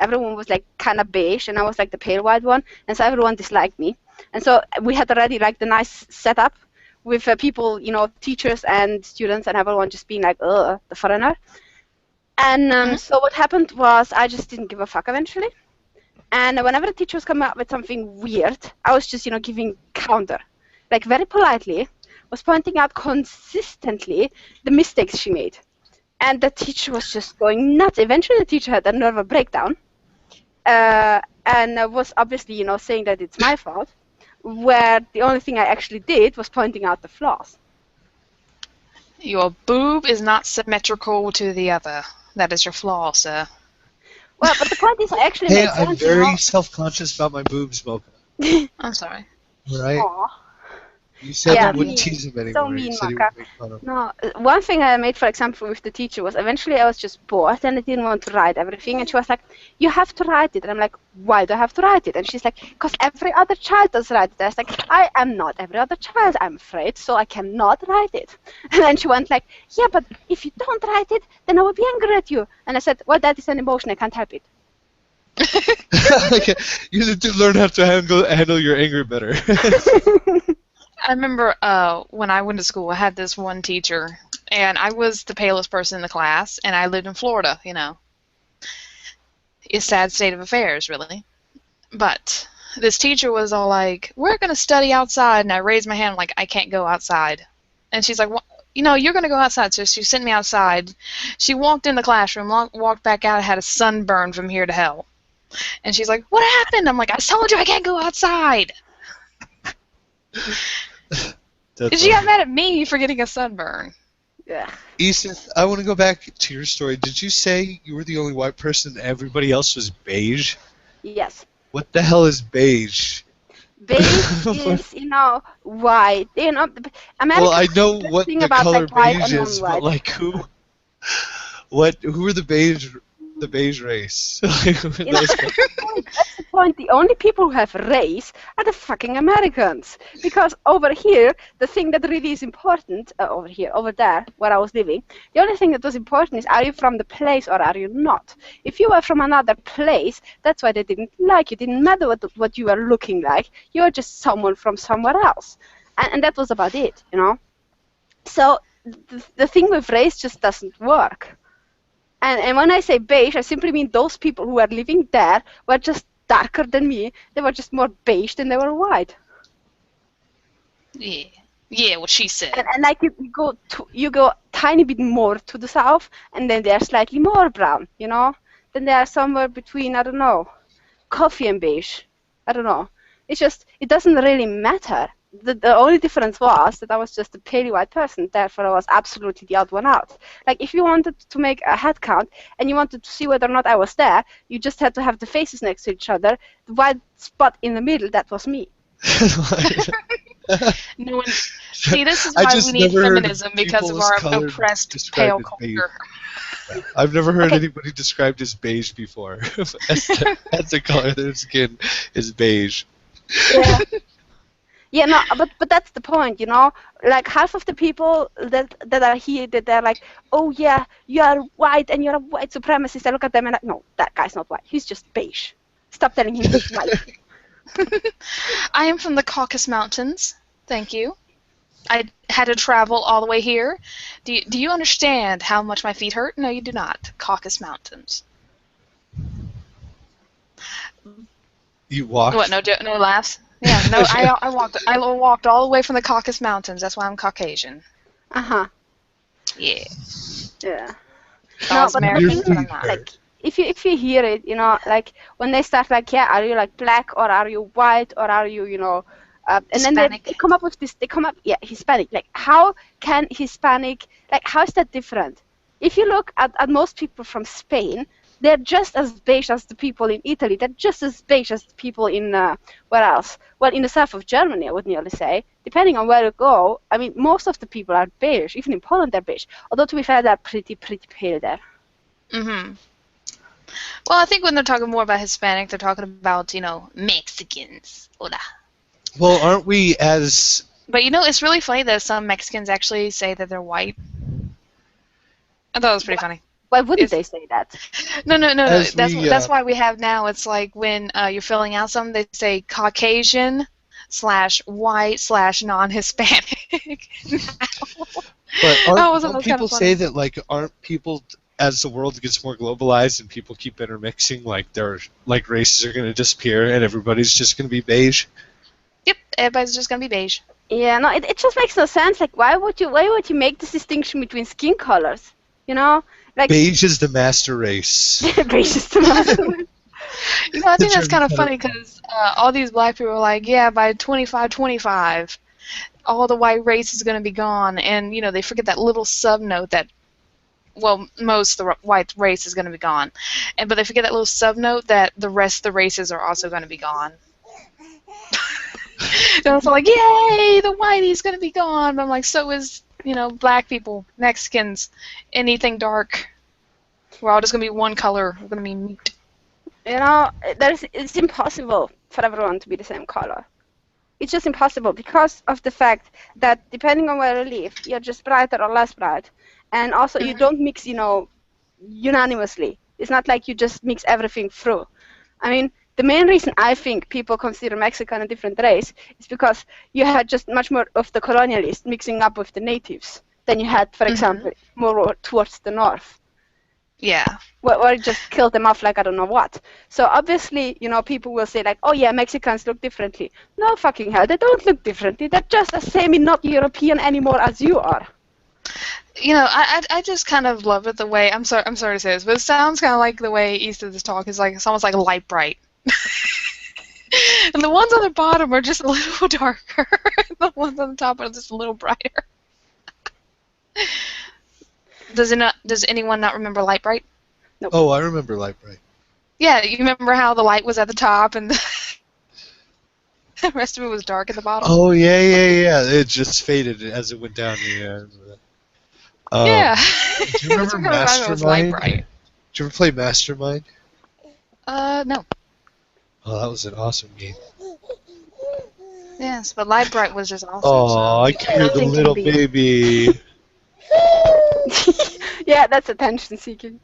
Speaker 1: Everyone was like kind of beige, and I was like the pale white one, and so everyone disliked me. And so we had already like the nice setup with people, teachers and students, and everyone just being like, "Ugh, the foreigner." And so what happened was I just didn't give a fuck eventually. And whenever the teacher was coming up with something weird, I was just, giving counter, like very politely, was pointing out consistently the mistakes she made. And the teacher was just going nuts. Eventually the teacher had a nervous breakdown and was obviously, saying that it's my fault, where the only thing I actually did was pointing out the flaws.
Speaker 2: Your boob is not symmetrical to the other. That is your flaw, sir.
Speaker 1: Well, but the point is I actually
Speaker 3: Hey,
Speaker 1: made
Speaker 3: I'm
Speaker 1: sense,
Speaker 3: very self-conscious about my boobs, Mocha.
Speaker 2: I'm sorry.
Speaker 3: Right?
Speaker 1: Aw.
Speaker 3: You said
Speaker 1: Yeah,
Speaker 3: you wouldn't
Speaker 1: mean.
Speaker 3: tease him
Speaker 1: So
Speaker 3: anymore. You
Speaker 1: mean,
Speaker 3: said you
Speaker 1: Maka.
Speaker 3: would make fun of him.
Speaker 1: No, one thing I made, for example, with the teacher was eventually I was just bored and I didn't want to write everything. And she was like, you have to write it. And I'm like, why do I have to write it? And she's like, because every other child does write it. I was like, I am not every other child, I'm afraid, so I cannot write it. And then she went like, yeah, but if you don't write it, then I will be angry at you. And I said, well, that is an emotion, I can't help it.
Speaker 3: Okay. You need to learn how to handle your anger better.
Speaker 2: I remember when I went to school, I had this one teacher, and I was the palest person in the class, and I lived in Florida, you know. It's a sad state of affairs, really. But this teacher was all like, we're going to study outside, and I raised my hand like, I can't go outside. And she's like, well, you know, you're going to go outside. So she sent me outside. She walked in the classroom, walked back out, had a sunburn from here to hell. And she's like, what happened? I'm like, I told you I can't go outside. And she got mad at me for getting a sunburn.
Speaker 1: Yeah.
Speaker 3: Edith, I want to go back to your story. Did you say you were the only white person and everybody else was beige?
Speaker 1: Yes.
Speaker 3: What the hell is beige?
Speaker 1: Beige is, you know, white. You know, America.
Speaker 3: Well, I know what
Speaker 1: thing
Speaker 3: the
Speaker 1: about,
Speaker 3: color
Speaker 1: like, white
Speaker 3: beige
Speaker 1: and
Speaker 3: is, but
Speaker 1: non-white.
Speaker 3: like who are the beige race? Like, who are
Speaker 1: You know,
Speaker 3: those guys?
Speaker 1: that's the point. The only people who have race are the fucking Americans. Because over here, the thing that really is important, over there, where I was living, the only thing that was important is, are you from the place or are you not? If you were from another place, that's why they didn't like you. It didn't matter what you were looking like. You were just someone from somewhere else. And that was about it, you know? So the thing with race just doesn't work. And when I say beige, I simply mean those people who are living there were just darker than me. They were just more beige than they were white.
Speaker 2: Yeah, what she said.
Speaker 1: And like you go tiny bit more to the south, and then they're slightly more brown, you know? Then they are somewhere between, I don't know, coffee and beige. I don't know. It's just, it doesn't really matter. The only difference was that I was just a pale white person, therefore I was absolutely the odd one out. Like, if you wanted to make a head count and you wanted to see whether or not I was there, you just had to have the faces next to each other. The white spot in the middle, that was me.
Speaker 2: No one. See, this is
Speaker 3: I
Speaker 2: why
Speaker 3: just
Speaker 2: we need
Speaker 3: never heard
Speaker 2: feminism, because of
Speaker 3: people's
Speaker 2: our
Speaker 3: color
Speaker 2: oppressed
Speaker 3: described
Speaker 2: pale
Speaker 3: as beige.
Speaker 2: culture.
Speaker 3: I've never heard
Speaker 1: Okay.
Speaker 3: anybody described as beige before. as the color of their skin is beige.
Speaker 1: Yeah. Yeah, no, but that's the point, you know. Like, half of the people that are here, that they're like, oh yeah, you are white and you're a white supremacist. I look at them and like, no, that guy's not white. He's just beige. Stop telling him he's white.
Speaker 2: I am from the Caucasus Mountains. Thank you. I had to travel all the way here. Do you understand how much my feet hurt? No, you do not. Caucasus Mountains.
Speaker 3: You walked.
Speaker 2: What? No laughs. Yeah, no. I walked all the way from the Caucasus Mountains. That's why I'm Caucasian.
Speaker 1: Uh-huh.
Speaker 2: Yeah.
Speaker 1: Yeah.
Speaker 2: I
Speaker 1: No,
Speaker 2: was
Speaker 1: but the
Speaker 2: American,
Speaker 1: thing
Speaker 2: but I'm
Speaker 1: is,
Speaker 2: not.
Speaker 1: like, if you hear it, you know, like, when they start like, yeah, are you like black or are you white or are you, you know, and then
Speaker 2: Hispanic.
Speaker 1: they come up with this, yeah, Hispanic. Like, how can Hispanic, like, how is that different? If you look at most people from Spain, they're just as beige as the people in Italy. They're just as beige as the people in, where else? Well, in the south of Germany, I would nearly say. Depending on where you go, I mean, most of the people are beige. Even in Poland, they're beige. Although, to be fair, they're pretty pale there.
Speaker 2: Mm-hmm. Well, I think when they're talking more about Hispanic, they're talking about, you know, Mexicans. Hola.
Speaker 3: Well, aren't we as...
Speaker 2: But, you know, it's really funny that some Mexicans actually say that they're white. I thought it was pretty funny.
Speaker 1: Why wouldn't they say that?
Speaker 2: No.
Speaker 3: As
Speaker 2: That's why we have now. It's like when you're filling out something, they say Caucasian / white / non-Hispanic.
Speaker 3: But
Speaker 2: Oh, wasn't
Speaker 3: don't
Speaker 2: that
Speaker 3: people
Speaker 2: kinda
Speaker 3: say
Speaker 2: funny?
Speaker 3: that, like, aren't people, as the world gets more globalized and people keep intermixing, like, their, like, races are going to disappear and everybody's just going to be beige?
Speaker 2: Yep, everybody's just gonna be beige.
Speaker 1: Yeah, no, it just makes no sense. Like, why would you make this distinction between skin colors? You know, like,
Speaker 3: Beige is the master race.
Speaker 1: beige is the master.
Speaker 2: You know, I think that's
Speaker 3: German
Speaker 2: kind of
Speaker 3: color.
Speaker 2: funny because all these black people are like, yeah, by 25, all the white race is going to be gone. And, you know, they forget that little sub-note that, well, most of the white race is going to be gone. But they forget that little sub-note that the rest of the races are also going to be gone. So it's like, yay, the whitey's gonna be gone. But I'm like, so is, black people, Mexicans, anything dark. We're all just gonna be one color. We're gonna be meat.
Speaker 1: It's impossible for everyone to be the same color. It's just impossible because of the fact that depending on where you live, you're just brighter or less bright. And also you don't mix, unanimously. It's not like you just mix everything through. I mean, the main reason I think people consider Mexican a different race is because you had just much more of the colonialists mixing up with the natives than you had, for example, more towards the north.
Speaker 2: Yeah.
Speaker 1: Where it just killed them off like I don't know what. So obviously, people will say like, oh yeah, Mexicans look differently. No fucking hell, they don't look differently. They're just as semi not European anymore as you are.
Speaker 2: I just kind of love it the way, I'm sorry to say this, but it sounds kind of like the way Easterners talk is like, it's almost like light bright. And the ones on the bottom are just a little darker. The ones on the top are just a little brighter. Does anyone not remember light bright?
Speaker 1: Nope.
Speaker 3: Oh, I remember Light Bright.
Speaker 2: Yeah, you remember how the light was at the top and the rest of it was dark at the bottom?
Speaker 3: Oh, yeah. It just faded as it went down. Yeah.
Speaker 2: Yeah.
Speaker 3: Do you remember Mastermind?
Speaker 2: Bright.
Speaker 3: Did you ever play Mastermind?
Speaker 2: No.
Speaker 3: Oh, that was an awesome game.
Speaker 2: Yes, but Light Bright was just awesome.
Speaker 3: Oh, I cured the little baby.
Speaker 1: Yeah, that's attention seeking.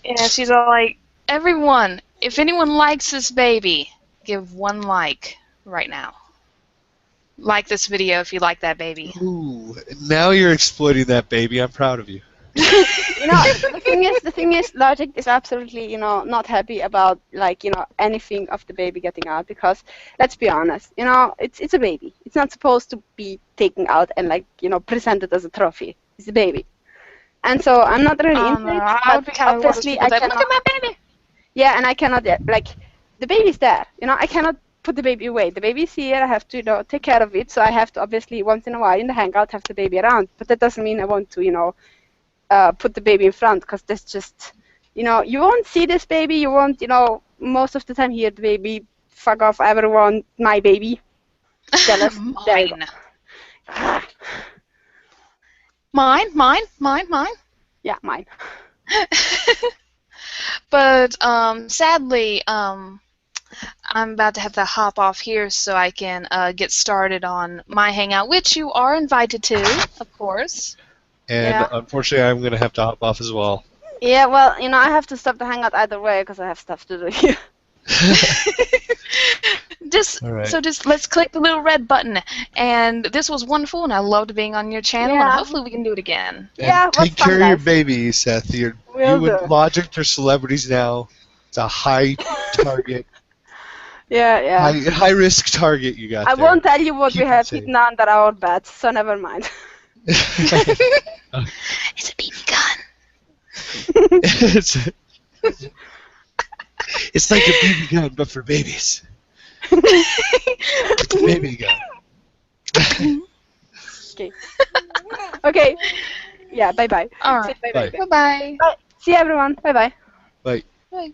Speaker 2: Yeah, she's all like, everyone, if anyone likes this baby, give 1 like right now. Like this video if you like that baby.
Speaker 3: Ooh, now you're exploiting that baby. I'm proud of you.
Speaker 1: The thing is, Logic is absolutely, not happy about anything of the baby getting out because, let's be honest, it's a baby. It's not supposed to be taken out and presented as a trophy. It's a baby. And so I'm not really into it, but obviously I cannot.
Speaker 2: Look at my baby!
Speaker 1: Yeah, and I cannot, the baby's there. I cannot put the baby away. The baby's here. I have to, take care of it. So I have to, obviously, once in a while in the Hangout, have the baby around. But that doesn't mean I want to, put the baby in front because that's just, you won't see this baby. You won't, most of the time hear the baby. Fuck off, everyone. My baby. Jealous.
Speaker 2: Mine. Mine.
Speaker 1: Yeah, mine.
Speaker 2: But sadly, I'm about to have to hop off here so I can get started on my Hangout, which you are invited to, of course.
Speaker 3: And unfortunately, I'm going to have to hop off as well.
Speaker 1: Yeah, well, I have to stop the Hangout either way because I have stuff to do here.
Speaker 2: Just let's click the little red button. And this was wonderful, and I loved being on your channel, and hopefully we can do it again.
Speaker 3: And take care of your baby, Seth. You and Logic are celebrities now. It's a high target.
Speaker 1: Yeah.
Speaker 3: High risk target you got.
Speaker 1: I won't tell you what we have hidden under our beds, so never mind.
Speaker 2: It's a BB gun.
Speaker 3: It's like a BB gun, but for babies. It's a baby gun.
Speaker 1: Okay. Yeah, bye-bye.
Speaker 2: All right.
Speaker 1: Bye-bye.
Speaker 2: Bye-bye.
Speaker 1: Bye. See you, everyone. Bye-bye.
Speaker 3: Bye.
Speaker 2: Bye.